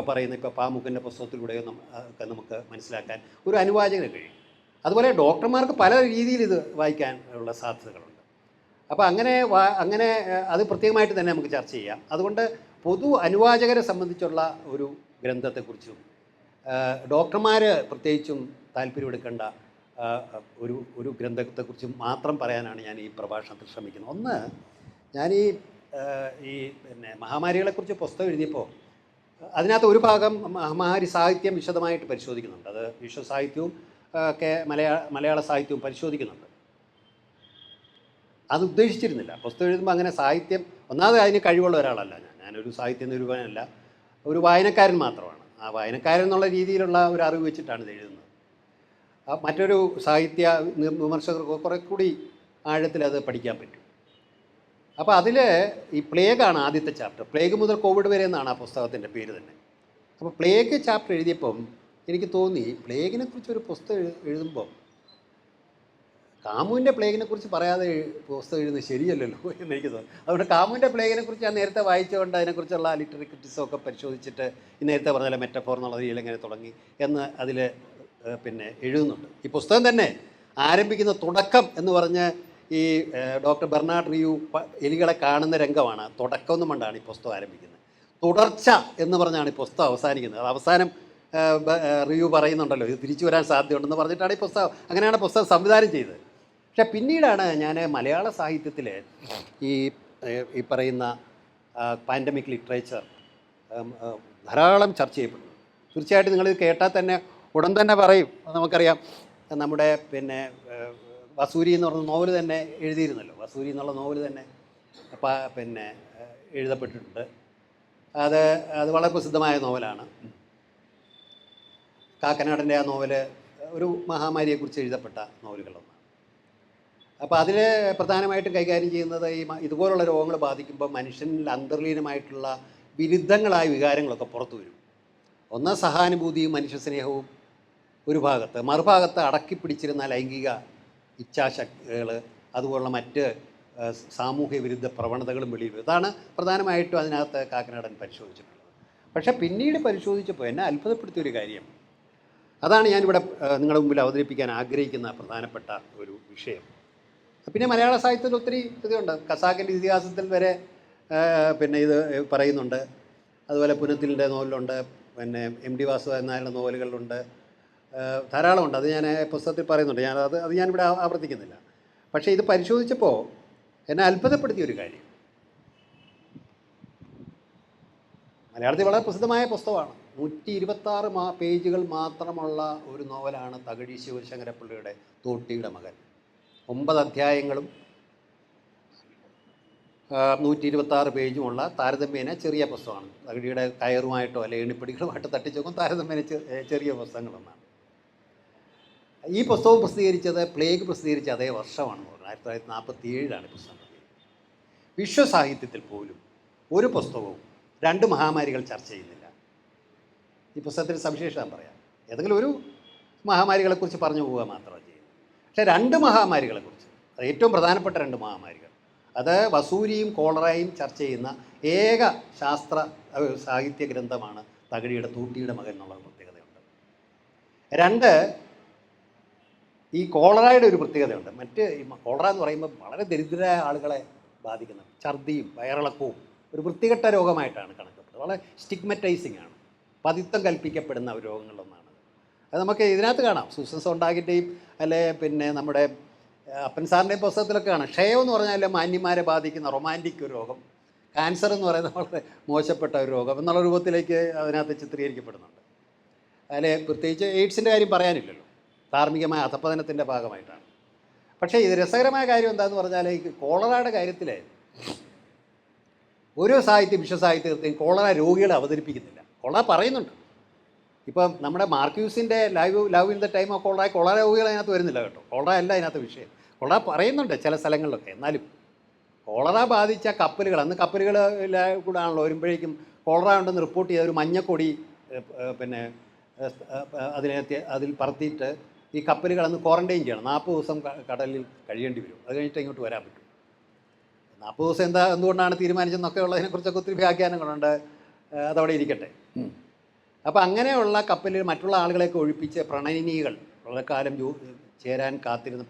പറയുന്ന പാമുക്കിൻ്റെ പുസ്തകത്തിലൂടെ നമുക്ക് മനസ്സിലാക്കാൻ ഒരു അനുവാചകന് കഴിയും. അതുപോലെ ഡോക്ടർമാർക്ക് പല രീതിയിൽ ഇത് വായിക്കാൻ ഉള്ള സാധ്യതകളുണ്ട്. അപ്പോൾ അങ്ങനെ അത് പ്രത്യേകമായിട്ട് തന്നെ നമുക്ക് ചർച്ച ചെയ്യാം. അതുകൊണ്ട് പൊതു അനുവാചകരെ സംബന്ധിച്ചുള്ള ഒരു ഗ്രന്ഥത്തെക്കുറിച്ചും ഡോക്ടർമാർ പ്രത്യേകിച്ചും താല്പര്യമെടുക്കേണ്ട ഒരു ഗ്രന്ഥത്തെക്കുറിച്ചും മാത്രം പറയാനാണ് ഞാൻ ഈ പ്രഭാഷണത്തിൽ ശ്രമിക്കുന്നത്. ഒന്ന്, ഞാൻ ഈ പിന്നെ മഹാമാരികളെക്കുറിച്ച് പുസ്തകം എഴുതിയപ്പോൾ അതിനകത്ത് ഒരു ഭാഗം മഹാമാരി സാഹിത്യം വിശദമായിട്ട് പരിശോധിക്കുന്നുണ്ട്. അത് വിശ്വസാഹിത്യവും ഒക്കെ മലയാള സാഹിത്യവും പരിശോധിക്കുന്നുണ്ട്. അത് ഉദ്ദേശിച്ചിരുന്നില്ല. പുസ്തകം എഴുതുമ്പോൾ അങ്ങനെ സാഹിത്യം, ഒന്നാമത് അതിന് കഴിവുള്ള ഒരാളല്ല ഞാനൊരു സാഹിത്യ നിരൂപകനല്ല, ഒരു വായനക്കാരൻ മാത്രമാണ്. ആ വായനക്കാരൻ എന്നുള്ള രീതിയിലുള്ള ഒരു അറിവ് വെച്ചിട്ടാണ് ഇത് എഴുതുന്നത്. മറ്റൊരു സാഹിത്യ വിമർശകർക്ക് കുറെ കൂടി ആഴത്തിൽ അത് പഠിക്കാൻ പറ്റും. അപ്പോൾ അതിൽ ഈ പ്ലേഗാണ് ആദ്യത്തെ ചാപ്റ്റർ. പ്ലേഗ് മുതൽ കോവിഡ് വരെ എന്നാണ് ആ പുസ്തകത്തിൻ്റെ പേര് തന്നെ. അപ്പോൾ പ്ലേഗ് ചാപ്റ്റർ എഴുതിയപ്പം എനിക്ക് തോന്നി, പ്ലേഗിനെ കുറിച്ചൊരു പുസ്തകം എഴുതുമ്പോൾ കാമുവിൻ്റെ പ്ലേഗിനെ കുറിച്ച് പറയാതെ പുസ്തകം എഴുതുന്നത് ശരിയല്ലല്ലോ എന്ന് എനിക്ക് തോന്നി. അതുകൊണ്ട് കാമുവിൻ്റെ പ്ലേഗിനെ കുറിച്ച് ഞാൻ നേരത്തെ വായിച്ചുകൊണ്ട് അതിനെക്കുറിച്ചുള്ള ലിറ്റററി ക്രിറ്റിസം ഒക്കെ പരിശോധിച്ചിട്ട് ഈ നേരത്തെ പറഞ്ഞ മെറ്റഫോർ എന്നുള്ള രീതിയിൽ എങ്ങനെ തുടങ്ങി എന്ന് അതിൽ പിന്നെ എഴുതുന്നുണ്ട്. ഈ പുസ്തകം തന്നെ ആരംഭിക്കുന്ന തുടക്കം എന്ന് പറഞ്ഞ് ഈ ഡോക്ടർ ബെർണാഡ് റിയു എലികളെ കാണുന്ന രംഗമാണ്. തുടക്കം എന്നും കൊണ്ടാണ് ഈ പുസ്തകം ആരംഭിക്കുന്നത്. തുടർച്ച എന്ന് പറഞ്ഞാണ് ഈ പുസ്തകം അവസാനിക്കുന്നത്. അത് അവസാനം റിവ്യൂ പറയുന്നുണ്ടല്ലോ, ഇത് തിരിച്ചു വരാൻ സാധ്യതയുണ്ടെന്ന് പറഞ്ഞിട്ടാണ് ഈ പുസ്തകം, അങ്ങനെയാണ് പുസ്തകം സംവിധാനം ചെയ്തത്. പക്ഷേ പിന്നീടാണ് ഞാൻ മലയാള സാഹിത്യത്തിൽ ഈ പറയുന്ന പാൻഡമിക് ലിറ്ററേച്ചർ ധാരാളം ചർച്ച ചെയ്യപ്പെടുന്നു. തീർച്ചയായിട്ടും നിങ്ങളിത് കേട്ടാൽ തന്നെ ഉടൻ തന്നെ പറയും. നമുക്കറിയാം, നമ്മുടെ പിന്നെ വസൂരി എന്ന് പറഞ്ഞ നോവൽ തന്നെ എഴുതിയിരുന്നല്ലോ. വസൂരി എന്നുള്ള നോവൽ തന്നെ പിന്നെ എഴുതപ്പെട്ടിട്ടുണ്ട്. അത് അത് വളരെ പ്രസിദ്ധമായ നോവലാണ്. കാക്കനാടൻ്റെ ആ നോവല് ഒരു മഹാമാരിയെക്കുറിച്ച് എഴുതപ്പെട്ട നോവലുകളൊന്നാണ്. അപ്പോൾ അതിൽ പ്രധാനമായിട്ടും കൈകാര്യം ചെയ്യുന്നത് ഇതുപോലുള്ള രോഗങ്ങൾ ബാധിക്കുമ്പോൾ മനുഷ്യനിൽ അന്തർലീനമായിട്ടുള്ള വിരുദ്ധങ്ങളായ വികാരങ്ങളൊക്കെ പുറത്തു വരും. ഒന്ന് സഹാനുഭൂതിയും മനുഷ്യസ്നേഹവും ഒരു ഭാഗത്ത്, മറുഭാഗത്ത് അടക്കിപ്പിടിച്ചിരുന്ന ലൈംഗിക ഇച്ഛാശക്തികൾ, അതുപോലുള്ള മറ്റ് സാമൂഹ്യ വിരുദ്ധ പ്രവണതകളും വെളിയിൽ വരും. ഇതാണ് പ്രധാനമായിട്ടും അതിനകത്ത് കാക്കനാടൻ പരിശോധിച്ചിട്ടുള്ളത്. പക്ഷേ പിന്നീട് പരിശോധിച്ചപ്പോൾ എന്നെ അത്ഭുതപ്പെടുത്തിയൊരു കാര്യം, അതാണ് ഞാനിവിടെ നിങ്ങളുടെ മുമ്പിൽ അവതരിപ്പിക്കാൻ ആഗ്രഹിക്കുന്ന പ്രധാനപ്പെട്ട ഒരു വിഷയം. പിന്നെ മലയാള സാഹിത്യത്തിൽ ഒത്തിരി ഇതുണ്ട്. ഖസാക്കിൻ്റെ ഇതിഹാസത്തിൽ വരെ പിന്നെ ഇത് പറയുന്നുണ്ട്. അതുപോലെ പുനത്തിലിൻ്റെ നോവലുണ്ട്, പിന്നെ എം ഡി വാസുദേവൻ നായരുടെ നോവലുകളിലുണ്ട്, ധാരാളമുണ്ട്. അത് ഞാൻ പുസ്തകത്തിൽ പറയുന്നുണ്ട്. അത് ഞാനിവിടെ ആവർത്തിക്കുന്നില്ല. പക്ഷേ ഇത് പരിശോധിച്ചപ്പോൾ എന്നെ അത്ഭുതപ്പെടുത്തിയൊരു കാര്യം, മലയാളത്തിൽ വളരെ പ്രസിദ്ധമായ പുസ്തകമാണ്. 126 പേജുകൾ മാത്രമുള്ള ഒരു നോവലാണ് തകഴി ശിവശങ്കരപ്പിള്ളയുടെ തോട്ടിയുടെ മകൻ. 9 അധ്യായങ്ങളും 126 പേജുമുള്ള താരതമ്യേന ചെറിയ പുസ്തകമാണ്. തകഴിയുടെ കയറുമായിട്ടോ അല്ലെങ്കിൽ എണ്ണിപ്പടികളുമായിട്ടോ തട്ടിച്ചോക്കും താരതമ്യേന ചെറിയ പുസ്തകങ്ങളൊന്നാണ്. ഈ പുസ്തകം പ്രസിദ്ധീകരിച്ചത് പ്ലേഗ് പ്രസിദ്ധീകരിച്ച അതേ വർഷമാണ്. 1947 പുസ്തകം. വിശ്വസാഹിത്യത്തിൽ പോലും ഒരു പുസ്തകവും 2 മഹാമാരികൾ ചർച്ച ചെയ്യുന്നില്ല. ഈ പുസ്തകത്തിന് സവിശേഷത പറയാം. ഏതെങ്കിലും ഒരു മഹാമാരികളെക്കുറിച്ച് പറഞ്ഞു പോവുക മാത്രമാണ് ചെയ്യുന്നത്. പക്ഷേ 2 മഹാമാരികളെക്കുറിച്ച്, അത് ഏറ്റവും പ്രധാനപ്പെട്ട 2 മഹാമാരികൾ, അത് വസൂരിയും കോളറയും ചർച്ച ചെയ്യുന്ന ഏക ശാസ്ത്ര സാഹിത്യ ഗ്രന്ഥമാണ് തകഴിയുടെ തോട്ടിയുടെ മകൻ എന്നുള്ള പ്രത്യേകതയുണ്ട്. 2, ഈ കോളറയുടെ ഒരു പ്രത്യേകതയുണ്ട്. കോളറ എന്ന് പറയുമ്പോൾ വളരെ ദരിദ്രരായ ആളുകളെ ബാധിക്കുന്ന ഛർദിയും വയറിളക്കവും ഒരു വൃത്തികെട്ട രോഗമായിട്ടാണ് കണക്കപ്പെടുന്നത്. വളരെ സ്റ്റിഗ്മറ്റൈസിങ് ആണ്, പതിത്വം കൽപ്പിക്കപ്പെടുന്ന ഒരു രോഗങ്ങളിലൊന്നാണ്. അത് നമുക്ക് ഇതിനകത്ത് കാണാം. സൂസൻ സോണ്ടാഗിൻ്റെയും അല്ലെ പിന്നെ നമ്മുടെ അപ്പൻ സാറിൻ്റെയും പുസ്തകത്തിലൊക്കെ കാണാം. ക്ഷയം എന്ന് പറഞ്ഞാൽ മാന്യന്മാരെ ബാധിക്കുന്ന റൊമാൻറ്റിക് ഒരു രോഗം, ക്യാൻസർ എന്ന് പറയുന്നത് വളരെ മോശപ്പെട്ട ഒരു രോഗം എന്നുള്ള രൂപത്തിലേക്ക് അതിനകത്ത് ചിത്രീകരിക്കപ്പെടുന്നുണ്ട്. അതിൽ പ്രത്യേകിച്ച് എയ്ഡ്സിൻ്റെ കാര്യം പറയാനില്ലല്ലോ, ധാർമ്മികമായ അധപ്പതനത്തിൻ്റെ ഭാഗമായിട്ടാണ്. പക്ഷേ ഇത് രസകരമായ കാര്യം എന്താണെന്ന് പറഞ്ഞാൽ, ഈ കോളറയുടെ കാര്യത്തിൽ ഓരോ വിശ്വസാഹിത്യത്തെയും കോളറ രോഗികളെ അവതരിപ്പിക്കുന്നില്ല. കോളറ പറയുന്നുണ്ട്. ഇപ്പം നമ്മുടെ മാർക്യൂസിൻ്റെ love in the time of cholera രോഗികൾ അതിനകത്ത് വരുന്നില്ല കേട്ടോ. കോളറ അല്ല അതിനകത്ത് വിഷയം. കോളറ പറയുന്നുണ്ട് ചില സ്ഥലങ്ങളിലൊക്കെ. എന്നാലും കോളറ ബാധിച്ച കപ്പലുകൾ, അന്ന് കപ്പലുകൾ കൂടെ ആണല്ലോ വരുമ്പോഴേക്കും കോളറ ഉണ്ടെന്ന് റിപ്പോർട്ട് ചെയ്ത ഒരു മഞ്ഞക്കൊടി പിന്നെ അതിൽ പറത്തിയിട്ട് ഈ കപ്പലുകൾ അന്ന് ക്വാറൻറ്റൈൻ ചെയ്യണം. 40 ദിവസം കടലിൽ കഴിയേണ്ടി വരും. അത് കഴിഞ്ഞിട്ട് ഇങ്ങോട്ട് വരാൻ പറ്റും. 40 ദിവസം എന്തുകൊണ്ടാണ് തീരുമാനിച്ചതെന്നൊക്കെ ഉള്ളതിനെക്കുറിച്ചൊക്കെ ഒത്തിരി വ്യാഖ്യാനങ്ങളുണ്ട്. അതവിടെ ഇരിക്കട്ടെ. അപ്പോൾ അങ്ങനെയുള്ള കപ്പലിൽ മറ്റുള്ള ആളുകളെയൊക്കെ ഒഴിപ്പിച്ച് പ്രണയിനികൾ, വളരെ കാലം ചേരാൻ കാത്തിരുന്ന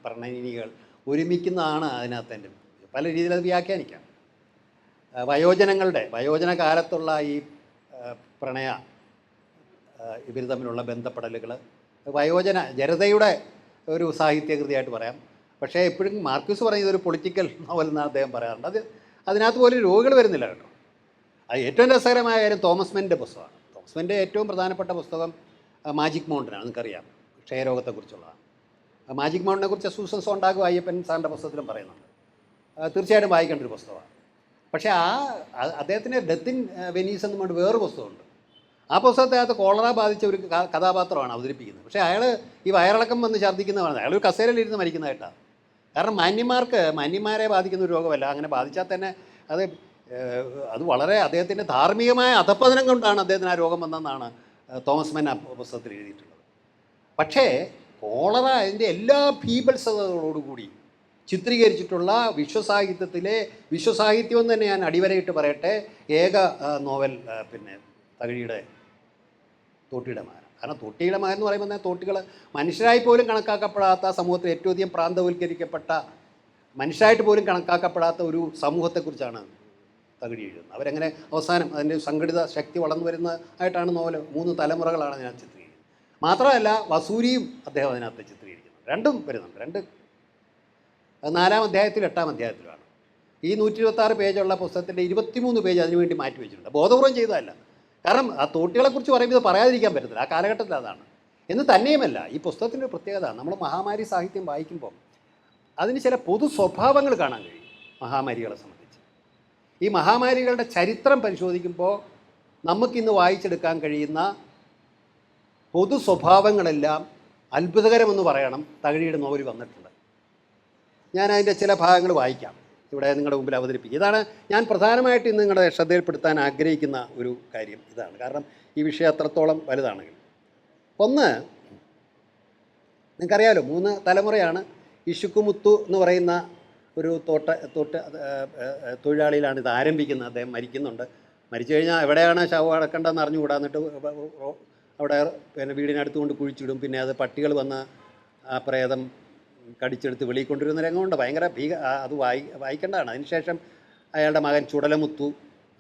പ്രണയിനികൾ ഒരുമിക്കുന്നതാണ് അതിനകത്ത് എൻ്റെ. പല രീതിയിൽ അത് വ്യാഖ്യാനിക്കാം. വയോജന കാലത്തുള്ള ഈ പ്രണയ ഇവർ തമ്മിലുള്ള ബന്ധപ്പെടലുകൾ ജനതയുടെ ഒരു സാഹിത്യകൃതിയായിട്ട് പറയാം. പക്ഷേ എപ്പോഴും മാർക്യൂസ് പറയുന്നത് ഒരു പൊളിറ്റിക്കൽ നോവൽ എന്നാണ് അദ്ദേഹം പറയാറുണ്ട്. അതിനകത്ത് പോലും രോഗികൾ വരുന്നില്ല കേട്ടോ. അത് ഏറ്റവും രസകരമായ കാര്യം തോമസ് മെൻ്റെ പുസ്തകമാണ്. തോമസ് മെൻ്റെ ഏറ്റവും പ്രധാനപ്പെട്ട പുസ്തകം മാജിക് മൗണ്ടനാണ്. നിങ്ങൾക്കറിയാം, ക്ഷയരോഗത്തെക്കുറിച്ചുള്ളതാണ്. മാജിക് മൗണ്ടനെ കുറിച്ച് സൂസൻ സോണ്ടാഗും അയ്യപ്പൻ സാറിൻ്റെ പുസ്തകത്തിലും പറയുന്നുണ്ട്. തീർച്ചയായിട്ടും വായിക്കേണ്ട ഒരു പുസ്തകമാണ്. പക്ഷേ അദ്ദേഹത്തിൻ്റെ ഡെത്ത് ഇൻ വെനീസ് എന്ന് പറഞ്ഞിട്ട് വേറൊരു പുസ്തകമുണ്ട്. ആ പുസ്തകത്തിനകത്ത് കോളറ ബാധിച്ച ഒരു കഥാപാത്രമാണ് അവതരിപ്പിക്കുന്നത്. പക്ഷേ അയാൾ ഈ വയറിളക്കം വന്ന് ഛർദ്ദിക്കുന്നതാണ്. അയാൾ ഒരു കസേരയിലിരുന്ന് മരിക്കുന്നതായിട്ടാണ്. കാരണം മാന്യന്മാരെ ബാധിക്കുന്ന ഒരു രോഗമല്ല. അങ്ങനെ ബാധിച്ചാൽ തന്നെ അത് വളരെ അദ്ദേഹത്തിൻ്റെ ധാർമ്മികമായ അധപ്പതനം കൊണ്ടാണ് അദ്ദേഹത്തിന് ആ രോഗം വന്നതെന്നാണ് തോമസ് മെൻ ആ പുസ്തകത്തിൽ എഴുതിയിട്ടുള്ളത്. പക്ഷേ കോളറ അതിൻ്റെ എല്ലാ ഭീഭത്സതകളോടുകൂടി ചിത്രീകരിച്ചിട്ടുള്ള വിശ്വസാഹിത്യം എന്ന് തന്നെ ഞാൻ അടിവരയിട്ട് പറയട്ടെ, ഏക നോവൽ പിന്നെ തകഴിയുടെ തോട്ടിയുടെ മകൻ. കാരണം തോട്ടിയുടെ മകൻ എന്ന് പറയുമ്പോൾ തോട്ടികൾ മനുഷ്യരായി പോലും കണക്കാക്കപ്പെടാത്ത, സമൂഹത്തിൽ ഏറ്റവും അധികം പ്രാന്തവൽക്കരിക്കപ്പെട്ട, മനുഷ്യരായിട്ട് പോലും കണക്കാക്കപ്പെടാത്ത ഒരു സമൂഹത്തെക്കുറിച്ചാണ് തകഴി എഴുതുന്നത്. അവരെങ്ങനെ അവസാനം അതിൻ്റെ സംഘടിത ശക്തി വളർന്നു വരുന്നതായിട്ടാണ് നോവൽ. 3 തലമുറകളാണ് അതിനകത്ത് ചിത്രീകരിക്കുന്നത്. മാത്രമല്ല വസൂരിയും അദ്ദേഹം അതിനകത്ത് ചിത്രീകരിക്കുന്നത്. 2 വരുന്നുണ്ട്. 4-ാം അധ്യായത്തിലും 8-ാം അധ്യായത്തിലുമാണ്. ഈ 126 പേജുള്ള പുസ്തകത്തിൻ്റെ 23 പേജ് അതിനുവേണ്ടി മാറ്റി വെച്ചിട്ടുണ്ട്. ബോധപൂർവം ചെയ്തതല്ല. കാരണം ആ തോട്ടികളെക്കുറിച്ച് പറയുമ്പോൾ പറയാതിരിക്കാൻ പറ്റത്തില്ല. ആ കാലഘട്ടത്തിൽ അതാണ്. എന്ന് തന്നെയുമല്ല, ഈ പുസ്തകത്തിൻ്റെ ഒരു പ്രത്യേകത, നമ്മൾ മഹാമാരി സാഹിത്യം വായിക്കുമ്പോൾ അതിന് ചില പൊതു സ്വഭാവങ്ങൾ കാണാൻ കഴിയും. മഹാമാരികളെ സംബന്ധിച്ച് ഈ മഹാമാരികളുടെ ചരിത്രം പരിശോധിക്കുമ്പോൾ നമുക്കിന്ന് വായിച്ചെടുക്കാൻ കഴിയുന്ന പൊതു സ്വഭാവങ്ങളെല്ലാം അത്ഭുതകരമെന്ന് പറയണം തകഴിയുടെ നോവൽ വന്നിട്ടുണ്ട്. ഞാൻ അതിൻ്റെ ചില ഭാഗങ്ങൾ വായിക്കാം, ഇവിടെ നിങ്ങളുടെ മുമ്പിൽ അവതരിപ്പിക്കും. ഇതാണ് ഞാൻ പ്രധാനമായിട്ട് ഇന്ന് നിങ്ങളുടെ ശ്രദ്ധയിൽപ്പെടുത്താൻ ആഗ്രഹിക്കുന്ന ഒരു കാര്യം ഇതാണ്. കാരണം ഈ വിഷയം അത്രത്തോളം വലുതാണെങ്കിൽ, ഒന്ന്, നിങ്ങൾക്കറിയാമല്ലോ, 3 തലമുറയാണ് ഇഷുക്കുമുത്തു എന്ന് പറയുന്ന ഒരു തൊഴിലാളിയിലാണ് ഇത് ആരംഭിക്കുന്നത്. അദ്ദേഹം മരിക്കുന്നുണ്ട്. മരിച്ചു കഴിഞ്ഞാൽ എവിടെയാണ് ശവം അടക്കേണ്ടതെന്ന് അറിഞ്ഞുകൂടാ. എന്നിട്ട് അവിടെ പിന്നെ വീടിനടുത്ത് കൊണ്ട് കുഴിച്ചിടും. പിന്നെ അത് പട്ടികൾ വന്ന് ആ പ്രേതം കടിച്ചെടുത്ത് വെളിയിൽ കൊണ്ടുവരുന്ന രംഗമുണ്ട്. ഭയങ്കര അത് വായിക്കേണ്ടതാണ്. അതിനുശേഷം അയാളുടെ മകൻ ചുടലമുത്തു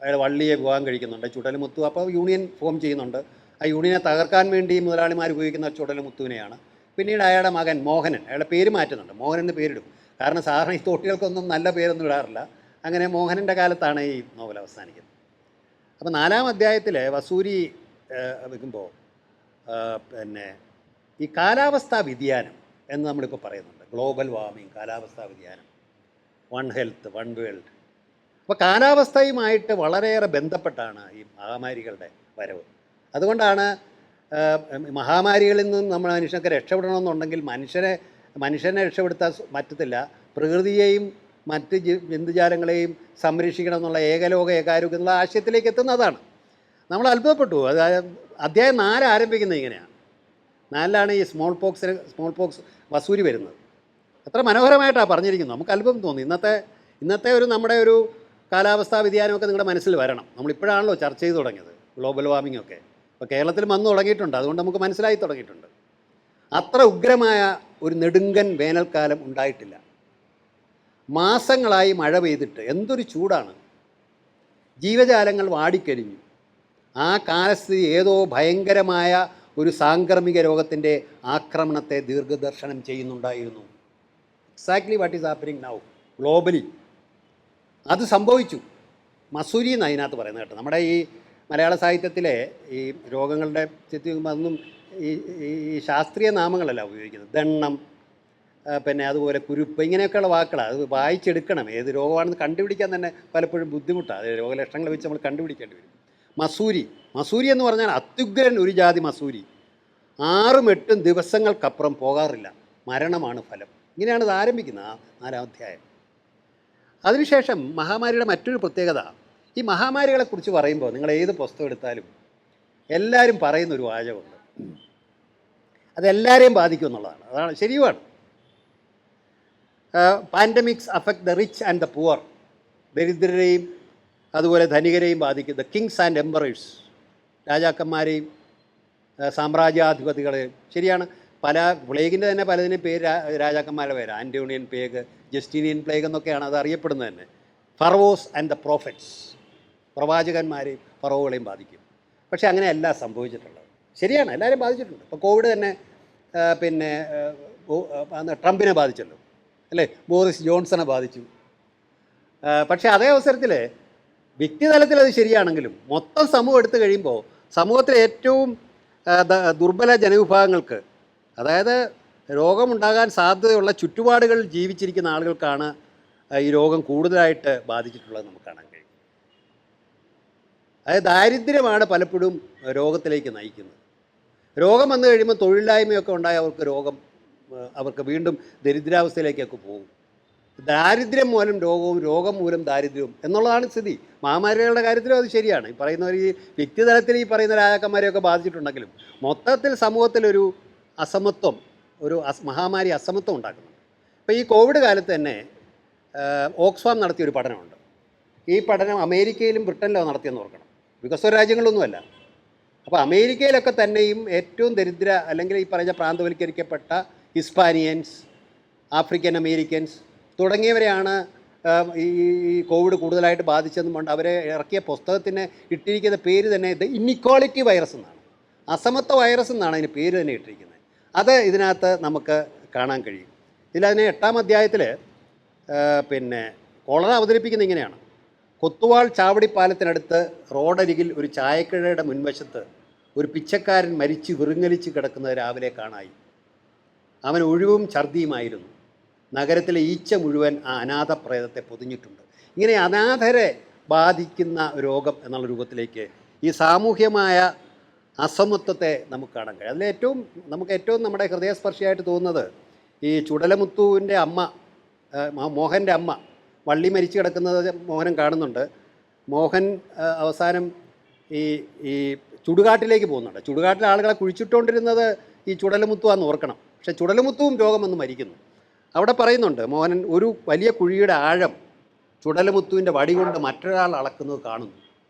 അയാൾ വള്ളിയെ വിവാഹം കഴിക്കുന്നുണ്ട്. ചുടലമുത്തു അപ്പോൾ യൂണിയൻ ഫോം ചെയ്യുന്നുണ്ട്. ആ യൂണിയനെ തകർക്കാൻ വേണ്ടി മുതലാളിമാർ ഉപയോഗിക്കുന്ന ചുടലമുത്തുവിനെയാണ്. പിന്നീട് അയാളുടെ മകൻ മോഹനൻ, അയാളുടെ പേര് മാറ്റുന്നുണ്ട്, മോഹനൻ എന്ന് പേരിടും. കാരണം സാധാരണ ഈ തോട്ടികൾക്കൊന്നും നല്ല പേരൊന്നും ഇടാറില്ല. അങ്ങനെ മോഹനൻ്റെ കാലത്താണ് ഈ നോവൽ അവസാനിക്കുന്നത്. അപ്പോൾ 4-ാം അധ്യായത്തിൽ വസൂരി വെക്കുമ്പോൾ പിന്നെ ഈ കാലാവസ്ഥാ വ്യതിയാനം എന്ന് നമ്മളിപ്പോൾ പറയുന്നുണ്ട്. ഗ്ലോബൽ വാർമിംഗ്, കാലാവസ്ഥാ വ്യതിയാനം, വൺ ഹെൽത്ത്, വൺ വേൾഡ്. അപ്പോൾ കാലാവസ്ഥയുമായിട്ട് വളരെയേറെ ബന്ധപ്പെട്ടാണ് ഈ മഹാമാരികളുടെ വരവ്. അതുകൊണ്ടാണ് മഹാമാരികളിൽ നിന്നും നമ്മൾ മനുഷ്യർക്ക് രക്ഷപ്പെടണമെന്നുണ്ടെങ്കിൽ മനുഷ്യനെ രക്ഷപ്പെടുത്താൻ പറ്റത്തില്ല. പ്രകൃതിയെയും മറ്റ് ജന്തുജാലങ്ങളെയും സംരക്ഷിക്കണം എന്നുള്ള ഏകലോക ഏകാരോഗ്യം എന്നുള്ള ആശയത്തിലേക്ക് എത്തുന്നതാണ്. നമ്മൾ അത്ഭുതപ്പെട്ടു. അധ്യായം 4 ആരംഭിക്കുന്നത് ഇങ്ങനെയാണ്. 4-ലാണ് ഈ സ്മോൾ പോക്സ് വസൂരി വരുന്നത്. എത്ര മനോഹരമായിട്ടാണ് പറഞ്ഞിരിക്കുന്നത്. നമുക്ക് അത്ഭുതം തോന്നി. ഇന്നത്തെ നമ്മുടെ ഒരു കാലാവസ്ഥാ വ്യതിയാനമൊക്കെ നിങ്ങളുടെ മനസ്സിൽ വരണം. നമ്മളിപ്പോഴാണല്ലോ ചർച്ച ചെയ്ത് തുടങ്ങിയത് ഗ്ലോബൽ വാർമിംഗ് ഒക്കെ. ഇപ്പോൾ കേരളത്തിൽ വന്നു തുടങ്ങിയിട്ടുണ്ട്. അതുകൊണ്ട് നമുക്ക് മനസ്സിലായി തുടങ്ങിയിട്ടുണ്ട്. അത്ര ഉഗ്രമായ ഒരു നെടുങ്കൻ വേനൽക്കാലം ഉണ്ടായിട്ടില്ല. മാസങ്ങളായി മഴ പെയ്തിട്ട് എന്തൊരു ചൂടാണ്. ജീവജാലങ്ങൾ വാടിക്കരിഞ്ഞു. ആ കാലസ്ഥിതി ഏതോ ഭയങ്കരമായ ഒരു സാംക്രമിക രോഗത്തിൻ്റെ ആക്രമണത്തെ ദീർഘദർശനം ചെയ്യുന്നുണ്ടായിരുന്നു. Exactly what is happening now globally. അത് സംഭവിച്ചു. മസൂരി എന്ന് അതിനകത്ത് പറയുന്നത് കേട്ടോ. നമ്മുടെ ഈ മലയാള സാഹിത്യത്തിലെ ഈ രോഗങ്ങളുടെ അതൊന്നും ഈ ശാസ്ത്രീയ നാമങ്ങളല്ല ഉപയോഗിക്കുന്നത്. ദണ്ണം, പിന്നെ അതുപോലെ കുരുപ്പ്, ഇങ്ങനെയൊക്കെയുള്ള വാക്കുകളാണ്. അത് വായിച്ചെടുക്കണം. ഏത് രോഗമാണെന്ന് കണ്ടുപിടിക്കാൻ തന്നെ പലപ്പോഴും ബുദ്ധിമുട്ടാണ്. അത് രോഗലക്ഷണങ്ങൾ വെച്ച് നമ്മൾ കണ്ടുപിടിക്കേണ്ടി വരും. മസൂരി എന്ന് പറഞ്ഞാൽ അത്യുഗ്രൻ ഒരു ജാതി മസൂരി. 6-8 ദിവസങ്ങൾക്കപ്പുറം പോകാറില്ല. മരണമാണ് ഫലം. ഇങ്ങനെയാണ് ഇത് ആരംഭിക്കുന്നത് ആ 4-ാം അധ്യായം. അതിനുശേഷം മഹാമാരിയുടെ മറ്റൊരു പ്രത്യേകത, ഈ മഹാമാരികളെക്കുറിച്ച് പറയുമ്പോൾ നിങ്ങൾ ഏത് പുസ്തകം എടുത്താലും എല്ലാവരും പറയുന്നൊരു വാചകമുണ്ട്. അതെല്ലാവരെയും ബാധിക്കും എന്നുള്ളതാണ്. അതാണ് ശരിയുമാണ്. Pandemics affect the rich and the poor. ദരിദ്രരെയും അതുപോലെ ധനികരെയും ബാധിക്കും. ദ കിങ്സ് ആൻഡ് എംപറേഴ്സ്, രാജാക്കന്മാരെയും സാമ്രാജ്യാധിപതികളെയും. ശരിയാണ്. പ്ലേഗിൻ്റെ തന്നെ പലതിനും പേര് രാജാക്കന്മാരുടെ പേര്. ആൻറ്റോണിയൻ പ്ലേഗ്, ജസ്റ്റീനിയൻ പ്ലേഗ് എന്നൊക്കെയാണ് അത് അറിയപ്പെടുന്നത് തന്നെ. ഫറവോസ് ആൻഡ് ദ പ്രോഫറ്റ്സ്, പ്രവാചകന്മാരെയും ഫറവോകളെയും ബാധിക്കും. പക്ഷേ അങ്ങനെയല്ല സംഭവിച്ചിട്ടുള്ളത്. ശരിയാണ്, എല്ലാവരും ബാധിച്ചിട്ടുണ്ട്. ഇപ്പോൾ കോവിഡ് തന്നെ പിന്നെ ട്രംപിനെ ബാധിച്ചല്ലോ, അല്ലേ? ബോറിസ് ജോൺസനെ ബാധിച്ചു. പക്ഷേ അതേ അവസരത്തിൽ വ്യക്തിതലത്തിൽ അത് ശരിയാണെങ്കിലും മൊത്തം സമൂഹം എടുത്തു കഴിയുമ്പോൾ സമൂഹത്തിലെ ഏറ്റവും ദുർബല ജനവിഭാഗങ്ങൾക്ക്, അതായത് രോഗമുണ്ടാകാൻ സാധ്യതയുള്ള ചുറ്റുപാടുകളിൽ ജീവിച്ചിരിക്കുന്ന ആളുകൾക്കാണ് ഈ രോഗം കൂടുതലായിട്ട് ബാധിച്ചിട്ടുള്ളത് നമുക്ക് കാണാൻ കഴിയും. അതായത് ദാരിദ്ര്യമാണ് പലപ്പോഴും രോഗത്തിലേക്ക് നയിക്കുന്നത്. രോഗം വന്നു കഴിയുമ്പോൾ തൊഴിലില്ലായ്മയൊക്കെ ഉണ്ടായ അവർക്ക് വീണ്ടും ദരിദ്രാവസ്ഥയിലേക്കൊക്കെ പോകും. ദാരിദ്ര്യം മൂലം രോഗവും, രോഗം മൂലം ദാരിദ്ര്യവും എന്നുള്ളതാണ് സ്ഥിതി. മഹാമാരികളുടെ കാര്യത്തിലും അത് ശരിയാണ്. ഈ പറയുന്നവർ ഈ വ്യക്തിതലത്തിൽ ഈ പറയുന്ന രാജാക്കന്മാരെയൊക്കെ ബാധിച്ചിട്ടുണ്ടെങ്കിലും മൊത്തത്തിൽ സമൂഹത്തിലൊരു അസമത്വം, മഹാമാരി അസമത്വം ഉണ്ടാക്കുന്നുണ്ട്. ഇപ്പോൾ ഈ കോവിഡ് കാലത്ത് തന്നെ ഓക്സ്ഫാം നടത്തിയൊരു പഠനമുണ്ട്. ഈ പഠനം അമേരിക്കയിലും ബ്രിട്ടനിലും നടത്തിയെന്ന് ഓർക്കണം. വികസ്വര രാജ്യങ്ങളൊന്നുമല്ല. അപ്പോൾ അമേരിക്കയിലൊക്കെ തന്നെയും ഏറ്റവും ദരിദ്ര അല്ലെങ്കിൽ ഈ പറഞ്ഞ പ്രാന്തവൽക്കരിക്കപ്പെട്ട ഹിസ്പാനിയൻസ്, ആഫ്രിക്കൻ അമേരിക്കൻസ് തുടങ്ങിയവരെയാണ് ഈ കോവിഡ് കൂടുതലായിട്ട് ബാധിച്ചതെന്നും കൊണ്ട് അവരെ ഇറക്കിയ പുസ്തകത്തിന് ഇട്ടിരിക്കുന്ന പേര് തന്നെ ദ ഇന്നിക്വാളിറ്റി വൈറസ് എന്നാണ്. അസമത്വ വൈറസ് എന്നാണ് അതിന് പേര് തന്നെ ഇട്ടിരിക്കുന്നത്. അത് ഇതിനകത്ത് നമുക്ക് കാണാൻ കഴിയും. ഇതിലതിന് 8-ാം അധ്യായത്തിൽ പിന്നെ കോളറ അവതരിപ്പിക്കുന്നത് ഇങ്ങനെയാണ്. കൊത്തുവാൾ ചാവടിപ്പാലത്തിനടുത്ത് റോഡരികിൽ ഒരു ചായക്കടയുടെ മുൻവശത്ത് ഒരു പിച്ചക്കാരൻ മരിച്ച് വിറുങ്ങലിച്ച് കിടക്കുന്നത് രാവിലെ കാണായി. അവൻ ഒഴിവും ഛർദിയുമായിരുന്നു. നഗരത്തിലെ ഈച്ച മുഴുവൻ ആ അനാഥ പ്രേതത്തെ പൊതിഞ്ഞിട്ടുണ്ട്. ഇങ്ങനെ അനാഥരെ ബാധിക്കുന്ന രോഗം എന്നുള്ള രൂപത്തിലേക്ക് ഈ സാമൂഹ്യമായ അസമത്വത്തെ നമുക്ക് കാണാൻ കഴിയും. അതിലേറ്റവും നമുക്ക് ഏറ്റവും നമ്മുടെ ഹൃദയസ്പർശിയായിട്ട് തോന്നുന്നത് ഈ ചുടലമുത്തുവിൻ്റെ അമ്മ, മോഹൻ്റെ അമ്മ വള്ളി മരിച്ചു കിടക്കുന്നത് മോഹൻ കാണുന്നുണ്ട്. മോഹൻ അവസാനം ഈ ഈ ചുടുകാട്ടിലേക്ക് പോകുന്നുണ്ട്. ചുടുകാട്ടിലെ ആളുകളെ കുഴിച്ചിട്ടുകൊണ്ടിരുന്നത് ഈ ചുടലമുത്തുവാന്ന് ഓർക്കണം. പക്ഷേ ചുടലമുത്തുവും രോഗം വന്ന് മരിക്കുന്നു. അവിടെ പറയുന്നുണ്ട് മോഹനൻ ഒരു വലിയ കുഴിയുടെ ആഴം ചുടലമുത്തുവിൻ്റെ വടി കൊണ്ട് മറ്റൊരാൾ അളക്കുന്നത് കാണുന്നു.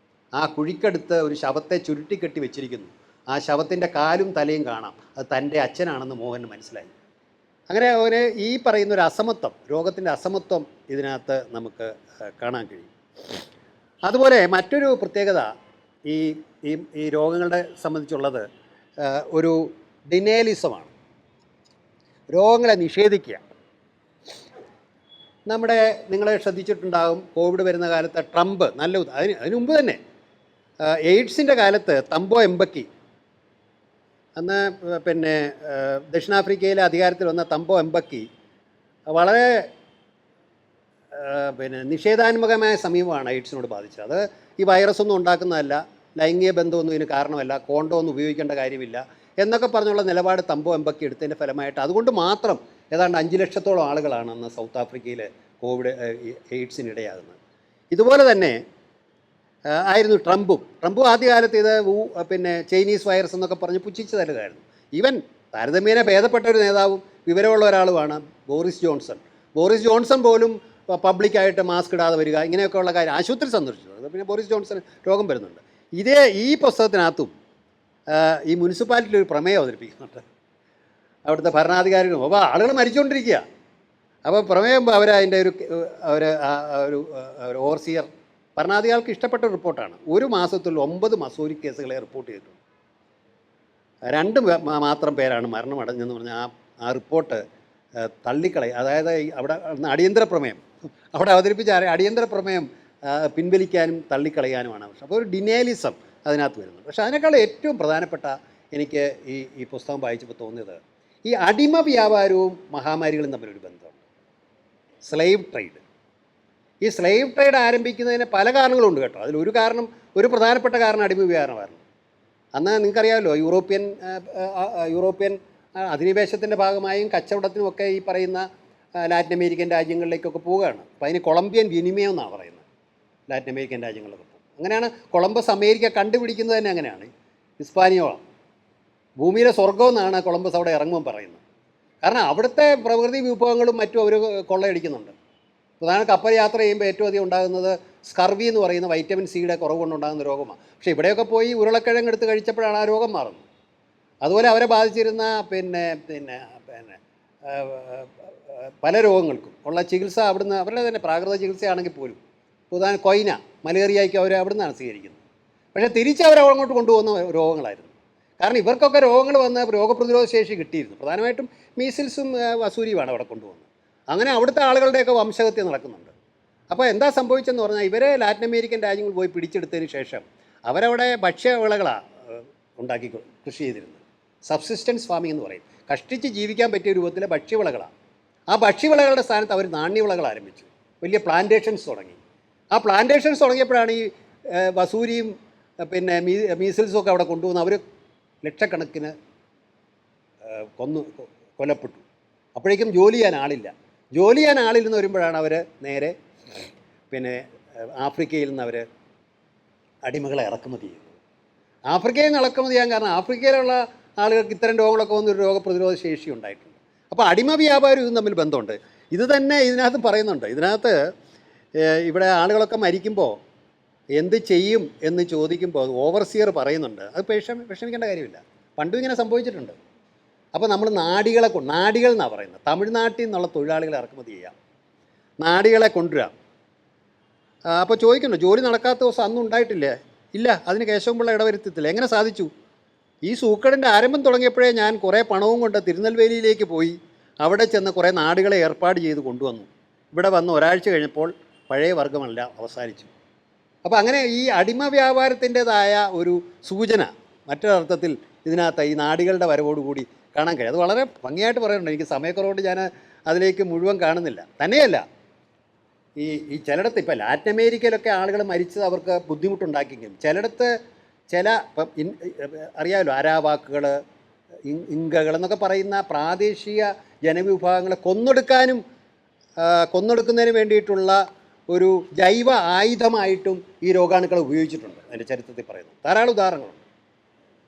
ആ കുഴിക്കടുത്ത് ഒരു ശവത്തെ ചുരുട്ടിക്കെട്ടി വെച്ചിരിക്കുന്നു. ആ ശവത്തിൻ്റെ കാലും തലയും കാണാം. അത് തൻ്റെ അച്ഛനാണെന്ന് മോഹന് മനസ്സിലായി. അങ്ങനെ അവന് ഈ പറയുന്നൊരു അസമത്വം, രോഗത്തിൻ്റെ അസമത്വം ഇതിനകത്ത് നമുക്ക് കാണാൻ കഴിയും. അതുപോലെ മറ്റൊരു പ്രത്യേകത ഈ ഈ ഈ രോഗങ്ങളെ സംബന്ധിച്ചുള്ളത് ഒരു ഡിനേലിസമാണ്. രോഗങ്ങളെ നിഷേധിക്കുക. നിങ്ങൾ ശ്രദ്ധിച്ചിട്ടുണ്ടാകും, കോവിഡ് വരുന്ന കാലത്ത് ട്രംപ് അതിന് മുമ്പ് തന്നെ എയ്ഡ്സിൻ്റെ കാലത്ത് തംബോ എംബക്കി, അന്ന് പിന്നെ ദക്ഷിണാഫ്രിക്കയിലെ അധികാരത്തിൽ വന്ന തംബോ എംബക്കി വളരെ നിഷേധാത്മകമായ സമീപമാണ് എയ്ഡ്സിനോട് ബാധിച്ചത്. അത് ഈ വൈറസൊന്നും ഉണ്ടാക്കുന്നതല്ല, ലൈംഗിക ബന്ധമൊന്നും ഇതിന് കാരണമല്ല, കോണ്ടമൊന്നും ഉപയോഗിക്കേണ്ട കാര്യമില്ല എന്നൊക്കെ പറഞ്ഞുള്ള നിലപാട് തംബോ എംബക്കി എടുത്തതിൻ്റെ ഫലമായിട്ട് അതുകൊണ്ട് മാത്രം ഏതാണ്ട് 5 ലക്ഷത്തോളം ആളുകളാണ് അന്ന് സൗത്ത് ആഫ്രിക്കയിൽ കോവിഡ് എയ്ഡ്സിനിടയാകുന്നത്. ഇതുപോലെ തന്നെ ആയിരുന്നു ട്രംപും ആദ്യകാലത്ത് ഇത് ചൈനീസ് വൈറസ് എന്നൊക്കെ പറഞ്ഞ് പുച്ഛിച്ച് തരുന്നതായിരുന്നു. ഈവൻ താരതമ്യേന ഭേദപ്പെട്ട ഒരു നേതാവും വിവരമുള്ള ഒരാളുമാണ് ബോറിസ് ജോൺസൺ പോലും പബ്ലിക്കായിട്ട് മാസ്ക് ഇടാതെ വരിക, ഇങ്ങനെയൊക്കെയുള്ള കാര്യം ആശുപത്രി സന്ദർശിച്ചത്. പിന്നെ ബോറിസ് ജോൺസൺ രോഗം വരുന്നുണ്ട്. ഈ പുസ്തകത്തിനകത്തും ഈ മുനിസിപ്പാലിറ്റിയിൽ ഒരു പ്രമേയം അവതരിപ്പിക്കുന്നുണ്ട്. അവിടുത്തെ ഭരണാധികാരികളും അപ്പോൾ ആളുകൾ മരിച്ചുകൊണ്ടിരിക്കുക. അപ്പോൾ പ്രമേയം അവരതിൻ്റെ ഒരു ഓവർസിയർ ഭരണാധികാരികൾക്ക് ഇഷ്ടപ്പെട്ട റിപ്പോർട്ടാണ്. 1 മാസത്തിൽ 9 മസൂരി കേസുകളെ റിപ്പോർട്ട് ചെയ്തിട്ടുണ്ട്. 2 മാത്രം പേരാണ് മരണമടഞ്ഞെന്ന് പറഞ്ഞാൽ ആ റിപ്പോർട്ട് തള്ളിക്കളയും. അതായത് അവിടെ അടിയന്തര പ്രമേയം അവിടെ അവതരിപ്പിച്ച അടിയന്തര പ്രമേയം പിൻവലിക്കാനും തള്ളിക്കളയാനുമാണ് ആവശ്യം. അപ്പോൾ ഒരു ഡിനേലിസം അതിനകത്ത് വരുന്നു. പക്ഷേ അതിനേക്കാൾ ഏറ്റവും പ്രധാനപ്പെട്ട എനിക്ക് ഈ പുസ്തകം വായിച്ചപ്പോൾ തോന്നിയത് ഈ അടിമ വ്യാപാരവും മഹാമാരികളും തമ്മിലൊരു ബന്ധമുണ്ട്. Slave trade. ഈ സ്ലേവ് ട്രേഡ് ആരംഭിക്കുന്നതിന് പല കാരണങ്ങളുണ്ട് കേട്ടോ. ഒരു പ്രധാനപ്പെട്ട കാരണം അടിമ വ്യാപാരമായിരുന്നു. അന്ന് നിങ്ങൾക്കറിയാമല്ലോ, യൂറോപ്യൻ അധിനിവേശത്തിൻ്റെ ഭാഗമായും കച്ചവടത്തിനുമൊക്കെ ഈ പറയുന്ന ലാറ്റിൻ അമേരിക്കൻ രാജ്യങ്ങളിലേക്കൊക്കെ പോവുകയാണ്. അപ്പോൾ അതിന് കൊളംബിയൻ വിനിമയം എന്നാണ് പറയുന്നത്. ലാറ്റിൻ അമേരിക്കൻ രാജ്യങ്ങളിലൊക്കെ പോകും. അങ്ങനെയാണ് കൊളംബസ് അമേരിക്ക കണ്ടുപിടിക്കുന്നത് തന്നെ അങ്ങനെയാണ്. ഹിസ്പാനിയോളാണ് ഭൂമിയിലെ സ്വർഗം എന്നാണ് കൊളംബസ് അവിടെ ഇറങ്ങുമ്പോൾ പറയുന്നത്. കാരണം അവിടുത്തെ പ്രകൃതി വിഭവങ്ങളും മറ്റും അവർ കൊള്ളയടിക്കുന്നുണ്ട്. പ്രധാന കപ്പൽ യാത്ര ചെയ്യുമ്പോൾ ഏറ്റവും അധികം ഉണ്ടാകുന്നത് സ്കർവി എന്ന് പറയുന്ന വൈറ്റമിൻ സിയുടെ കുറവ് കൊണ്ടുണ്ടാകുന്ന രോഗമാണ്. പക്ഷേ ഇവിടെയൊക്കെ പോയി ഉരുളക്കിഴങ്ങ് എടുത്ത് കഴിച്ചപ്പോഴാണ് ആ രോഗം മാറുന്നത്. അതുപോലെ അവരെ ബാധിച്ചിരുന്ന പല രോഗങ്ങൾക്കും ഉള്ള ചികിത്സ അവിടുന്ന് അവരുടെ തന്നെ പ്രാകൃത ചികിത്സയാണെങ്കിൽ പോലും പ്രധാന കൊയ്ന മലേറിയയ്ക്ക് അവർ അവിടുന്നാണ് സ്വീകരിക്കുന്നത്. പക്ഷേ തിരിച്ചവരങ്ങോട്ട് കൊണ്ടുപോകുന്ന രോഗങ്ങളായിരുന്നു. കാരണം ഇവർക്കൊക്കെ രോഗങ്ങൾ വന്ന് രോഗപ്രതിരോധ ശേഷി കിട്ടിയിരുന്നു. പ്രധാനമായിട്ടും മീസിൽസും വസൂരിയുമാണ് അവിടെ കൊണ്ടുപോകുന്നത്. അങ്ങനെ അവിടുത്തെ ആളുകളുടെയൊക്കെ വംശഹത്യ നടക്കുന്നുണ്ട്. അപ്പോൾ എന്താ സംഭവിച്ചെന്ന് പറഞ്ഞാൽ ഇവരെ ലാറ്റിൻ അമേരിക്കൻ രാജ്യങ്ങൾ പോയി പിടിച്ചെടുത്തതിന് ശേഷം അവരവിടെ ഭക്ഷ്യവിളകളാണ് കൃഷി ചെയ്തിരുന്നത്. സബ്സിസ്റ്റൻസ് ഫാമിംഗ് എന്ന് പറയും. കഷ്ടിച്ച് ജീവിക്കാൻ പറ്റിയ രൂപത്തിലെ ഭക്ഷ്യവിളകളാണ്. ആ ഭക്ഷ്യവിളകളുടെ സ്ഥാനത്ത് അവർ നാണ്യവിളകൾ ആരംഭിച്ചു. വലിയ പ്ലാന്റേഷൻസ് തുടങ്ങി. ആ പ്ലാന്റേഷൻസ് തുടങ്ങിയപ്പോഴാണ് ഈ വസൂരിയും മീസിൽസും ഒക്കെ അവിടെ കൊണ്ടുവന്ന് അവർ ലക്ഷക്കണക്കിന് കൊല്ലപ്പെട്ടു. അപ്പോഴേക്കും ജോലി ചെയ്യാൻ ആളില്ലെന്ന് വരുമ്പോഴാണ് അവർ നേരെ ആഫ്രിക്കയിൽ നിന്ന് അവർ അടിമകളെ ഇറക്കുമതി ചെയ്യുന്നത്. ആഫ്രിക്കയിൽ നിന്ന് ഇറക്കുമതി ചെയ്യാൻ കാരണം ആഫ്രിക്കയിലുള്ള ആളുകൾക്ക് ഇത്തരം രോഗങ്ങളൊക്കെ വന്നൊരു രോഗപ്രതിരോധ ശേഷി ഉണ്ടായിട്ടുണ്ട്. അപ്പോൾ അടിമ വ്യാപാരം ഇതും തമ്മിൽ ബന്ധമുണ്ട്. ഇത് തന്നെ ഇതിനകത്ത് പറയുന്നുണ്ട്. ഇതിനകത്ത് ഇവിടെ ആളുകളൊക്കെ മരിക്കുമ്പോൾ എന്ത് ചെയ്യും എന്ന് ചോദിക്കുമ്പോൾ ഓവർസിയർ പറയുന്നുണ്ട്. അത് വിഷമിക്കേണ്ട കാര്യമില്ല. പണ്ടും ഇങ്ങനെ സംഭവിച്ചിട്ടുണ്ട്. അപ്പോൾ നമ്മൾ നാടികൾ എന്നാണ് പറയുന്നത്. തമിഴ്നാട്ടിൽ നിന്നുള്ള തൊഴിലാളികളെ ഇറക്കുമതി ചെയ്യാം, നാടികളെ കൊണ്ടുവരാം. അപ്പോൾ ചോദിക്കുന്നു, ജോലി നടക്കാത്ത ദിവസം അന്നും ഉണ്ടായിട്ടില്ലേ? ഇല്ല, അതിന് കേശവൻപിള്ള ഇടവരുത്തത്തില്ല. എങ്ങനെ സാധിച്ചു? ഈ സൂക്കടിൻ്റെ ആരംഭം തുടങ്ങിയപ്പോഴേ ഞാൻ കുറേ പണവും കൊണ്ട് തിരുനെൽവേലിയിലേക്ക് പോയി അവിടെ ചെന്ന് കുറേ നാടുകളെ ഏർപ്പാട് ചെയ്ത് കൊണ്ടുവന്നു. ഇവിടെ വന്ന് ഒരാഴ്ച കഴിഞ്ഞപ്പോൾ പഴയ വർഗ്ഗമെല്ലാം അവസാനിച്ചു. അപ്പോൾ അങ്ങനെ ഈ അടിമ വ്യാപാരത്തിൻ്റേതായ ഒരു സൂചന മറ്റൊരർത്ഥത്തിൽ ഇതിനകത്ത് ഈ നാടികളുടെ വരവോടുകൂടി കാണാൻ കഴിയും. അത് വളരെ ഭംഗിയായിട്ട് പറയുന്നുണ്ട്. എനിക്ക് സമയക്കുറവുകൊണ്ട് ഞാൻ അതിലേക്ക് മുഴുവൻ കാണുന്നില്ല. തന്നെയല്ല, ഈ ചിലയിടത്ത് ഇപ്പോൾ ലാറ്റിൻ അമേരിക്കയിലൊക്കെ ആളുകൾ മരിച്ചത് അവർക്ക് ബുദ്ധിമുട്ടുണ്ടാക്കിയെങ്കിലും ചിലയിടത്ത് ഇപ്പം അറിയാമല്ലോ അരാവാക്കുകൾ, ഇങ്കകൾ എന്നൊക്കെ പറയുന്ന പ്രാദേശിക ജനവിഭാഗങ്ങളെ കൊന്നൊടുക്കുന്നതിന് വേണ്ടിയിട്ടുള്ള ഒരു ജൈവ ആയുധമായിട്ടും ഈ രോഗാണുക്കൾ ഉപയോഗിച്ചിട്ടുണ്ട്. അതിൻ്റെ ചരിത്രത്തിൽ പറയുന്നു ധാരാളം ഉദാഹരണങ്ങളുണ്ട്.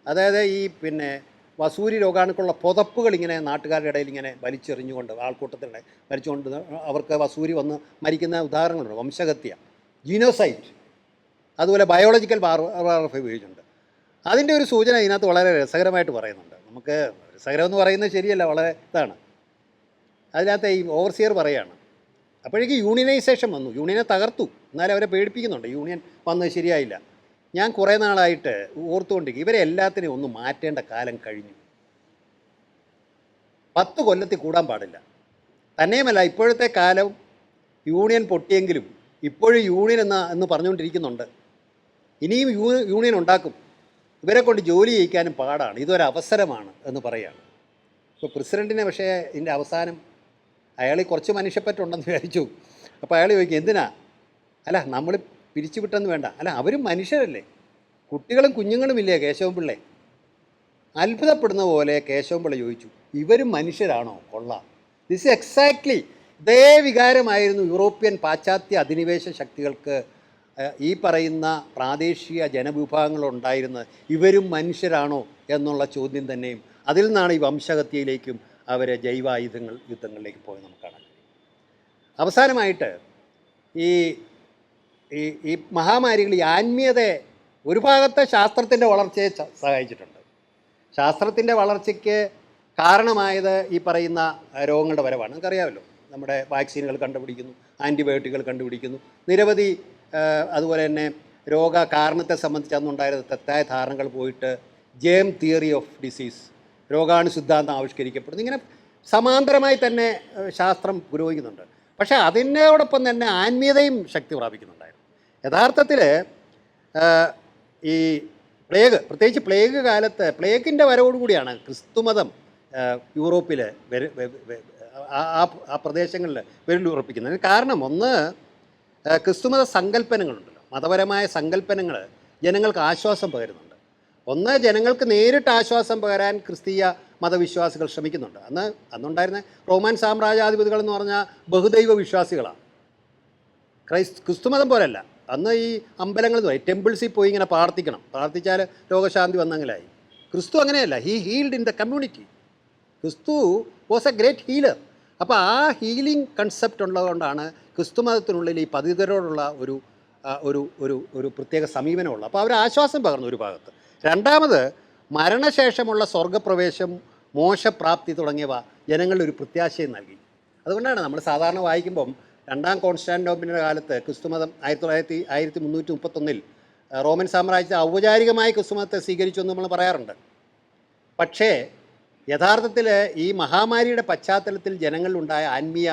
അതായത് ഈ വസൂരി രോഗാണുക്കളുള്ള പുതപ്പുകൾ ഇങ്ങനെ നാട്ടുകാരുടെ ഇടയിൽ ഇങ്ങനെ വലിച്ചെറിഞ്ഞുകൊണ്ട് ആൾക്കൂട്ടത്തിനിടെ വലിച്ചുകൊണ്ട് അവർക്ക് വസൂരി വന്ന് മരിക്കുന്ന ഉദാഹരണങ്ങളുണ്ട്. വംശഹത്യ, ജീനോസൈഡ്, അതുപോലെ ബയോളജിക്കൽ വാർഫെയർ ഉപയോഗിച്ചിട്ടുണ്ട്. അതിൻ്റെ ഒരു സൂചന ഇതിനകത്ത് വളരെ രസകരമായിട്ട് പറയുന്നുണ്ട്. നമുക്ക് രസകരമെന്ന് പറയുന്നത് ശരിയല്ല, വളരെ ഇതാണ്. അതിനകത്ത് ഈ ഓവർസിയർ പറയുകയാണ്, അപ്പോഴേക്ക് യൂണിയനൈസേഷൻ വന്നു, യൂണിയനെ തകർത്തു, എന്നാലും അവരെ പേടിപ്പിക്കുന്നുണ്ട്. യൂണിയൻ വന്നത് ശരിയായില്ല. ഞാൻ കുറേ നാളായിട്ട് ഓർത്തുകൊണ്ടിരിക്കും, ഇവരെ എല്ലാത്തിനെയും ഒന്ന് മാറ്റേണ്ട കാലം കഴിഞ്ഞു. 10 കൊല്ലത്തിൽ കൂടാൻ പാടില്ല. തന്നെയുമല്ല, ഇപ്പോഴത്തെ കാലം യൂണിയൻ പൊട്ടിയെങ്കിലും ഇപ്പോഴും യൂണിയൻ എന്ന് പറഞ്ഞുകൊണ്ടിരിക്കുന്നുണ്ട്. ഇനിയും യൂണിയൻ ഉണ്ടാക്കും. ഇവരെ കൊണ്ട് ജോലി ചെയ്യിക്കാനും പാടാണ്, ഇതൊരവസരമാണ് എന്ന് പറയുകയാണ്. ഇപ്പോൾ പ്രസിഡൻറ്റിനെ പക്ഷേ ഇതിൻ്റെ അവസാനം അയാൾ കുറച്ച് മനുഷ്യപ്പറ്റുണ്ടെന്ന് വിചാരിച്ചു. അപ്പോൾ അയാൾ ചോദിക്കും, എന്തിനാ? അല്ല, നമ്മൾ പിരിച്ചുവിട്ടെന്ന് വേണ്ട, അല്ല അവരും മനുഷ്യരല്ലേ, കുട്ടികളും കുഞ്ഞുങ്ങളും ഇല്ലേ കേശവൻ പിള്ളേ? അത്ഭുതപ്പെടുന്ന പോലെ കേശവൻ പിള്ള ചോദിച്ചു, ഇവരും മനുഷ്യരാണോ? കൊള്ളാം. ദിസ് എക്സാക്ട്ലി ഇതേ വികാരമായിരുന്നു യൂറോപ്യൻ പാശ്ചാത്യ അധിനിവേശ ശക്തികൾക്ക് ഈ പറയുന്ന പ്രാദേശിക ജനവിഭാഗങ്ങളുണ്ടായിരുന്നത്. ഇവരും മനുഷ്യരാണോ എന്നുള്ള ചോദ്യം തന്നെയും അതിൽ നിന്നാണ് ഈ വംശഹത്യയിലേക്കും അവരെ യുദ്ധങ്ങളിലേക്ക് പോയി നമുക്ക് കാണാൻ കഴിയും. അവസാനമായിട്ട് ഈ മഹാമാരികൾ ഈ ആത്മീയതയെ ഒരു ഭാഗത്തെ ശാസ്ത്രത്തിൻ്റെ വളർച്ചയെ സഹായിച്ചിട്ടുണ്ട്. ശാസ്ത്രത്തിൻ്റെ വളർച്ചയ്ക്ക് കാരണമായത് ഈ പറയുന്ന രോഗങ്ങളുടെ വരവാണ്. നമുക്കറിയാമല്ലോ, നമ്മുടെ വാക്സിനുകൾ കണ്ടുപിടിക്കുന്നു, ആൻറ്റിബയോട്ടിക്കുകൾ കണ്ടുപിടിക്കുന്നു, നിരവധി അതുപോലെ തന്നെ രോഗകാരണത്തെ സംബന്ധിച്ച് അന്നുണ്ടായിരുന്ന തെറ്റായ ധാരണകൾ പോയിട്ട് ജേം തിയറി ഓഫ് ഡിസീസ്, രോഗാണു സിദ്ധാന്തം ആവിഷ്കരിക്കപ്പെടുന്നു. ഇങ്ങനെ സമാന്തരമായി തന്നെ ശാസ്ത്രം പുരോഗമിക്കുന്നുണ്ട്. പക്ഷേ അതിനോടൊപ്പം തന്നെ ആത്മീയതയും ശക്തി പ്രാപിക്കുന്നുണ്ടായിരുന്നു. യഥാർത്ഥത്തിൽ ഈ പ്രത്യേകിച്ച് പ്ലേഗ് കാലത്ത്, പ്ലേഗിൻ്റെ വരവോടുകൂടിയാണ് ക്രിസ്തുമതം യൂറോപ്പിൽ ആ പ്രദേശങ്ങളിൽ വിരലുറപ്പിക്കുന്നത്. കാരണം ഒന്ന്, ക്രിസ്തുമത സങ്കല്പനങ്ങളുണ്ടല്ലോ, മതപരമായ സങ്കല്പനങ്ങൾ ജനങ്ങൾക്ക് ആശ്വാസം പകരുന്നുണ്ട്. ഒന്ന്, ജനങ്ങൾക്ക് നേരിട്ട് ആശ്വാസം പകരാൻ ക്രിസ്തീയ മതവിശ്വാസികൾ ശ്രമിക്കുന്നുണ്ട്. അന്നുണ്ടായിരുന്ന റോമൻ സാമ്രാജ്യാധിപതികൾ എന്ന് പറഞ്ഞാൽ ബഹുദൈവ വിശ്വാസികളാണ്. ക്രിസ്തുമതം പോലല്ല. അന്ന് ഈ അമ്പലങ്ങളിൽ പോയി ടെമ്പിൾസിൽ പോയി ഇങ്ങനെ പ്രാർത്ഥിച്ചാൽ രോഗശാന്തി വന്നെങ്കിലായി. ക്രിസ്തു അങ്ങനെയല്ല, he healed in the community. ക്രിസ്തു വാസ് എ ഗ്രേറ്റ് ഹീലർ. അപ്പോൾ ആ ഹീലിംഗ് കൺസെപ്റ്റ് ഉള്ളതുകൊണ്ടാണ് ക്രിസ്തുമതത്തിനുള്ളിൽ ഈ പതിതരോടുള്ള ഒരു പ്രത്യേക സമീപനമുള്ളത്. അപ്പോൾ അവർ ആശ്വാസം പകർന്നു ഒരു ഭാഗത്ത്. രണ്ടാമത്, മരണശേഷമുള്ള സ്വർഗപ്രവേശം, മോശപ്രാപ്തി തുടങ്ങിയവ ജനങ്ങളിൽ ഒരു പ്രത്യാശയും നൽകി. അതുകൊണ്ടാണ് നമ്മൾ സാധാരണ വായിക്കുമ്പം രണ്ടാം കോൺസ്റ്റാന്റിനോപ്പിളിൻ്റെ കാലത്ത് ക്രിസ്തുമതം 1331 റോമൻ സാമ്രാജ്യത്തെ ഔപചാരികമായി ക്രിസ്തുമതത്തെ സ്വീകരിച്ചു എന്ന് നമ്മൾ പറയാറുണ്ട്. പക്ഷേ യഥാർത്ഥത്തിൽ ഈ മഹാമാരിയുടെ പശ്ചാത്തലത്തിൽ ജനങ്ങളിലുണ്ടായ ആത്മീയ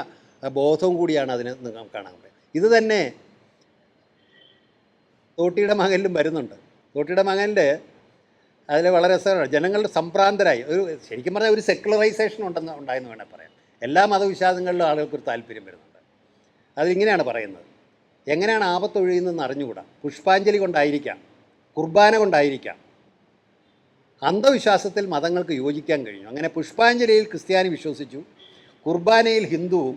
ബോധവും കൂടിയാണ് അതിന് നമുക്ക് കാണാൻ കഴിയും. ഇത് തന്നെ തോട്ടിയുടെ മകനിലും വരുന്നുണ്ട്. തോട്ടിയുടെ മകനിൽ അതിൽ വളരെ രസമാണ്. ജനങ്ങളുടെ സംഭ്രാന്തരായി ശരിക്കും പറഞ്ഞാൽ ഒരു സെക്കുലറൈസേഷൻ ഉണ്ടായെന്ന് വേണേൽ പറയാം. എല്ലാ മതവിശ്വാസങ്ങളിലും ആളുകൾക്കൊരു താല്പര്യം വരുന്നുണ്ട്. അതിങ്ങനെയാണ് പറയുന്നത്, എങ്ങനെയാണ് ആപത്തൊഴിയുന്നതെന്ന് അറിഞ്ഞുകൂടാ. പുഷ്പാഞ്ജലി കൊണ്ടായിരിക്കാം, കുർബാന കൊണ്ടായിരിക്കാം, അന്ധവിശ്വാസത്തിൽ മതങ്ങൾക്ക് യോജിക്കാൻ കഴിഞ്ഞു. അങ്ങനെ പുഷ്പാഞ്ജലിയിൽ ക്രിസ്ത്യാനി വിശ്വസിച്ചു, കുർബാനയിൽ ഹിന്ദുവും,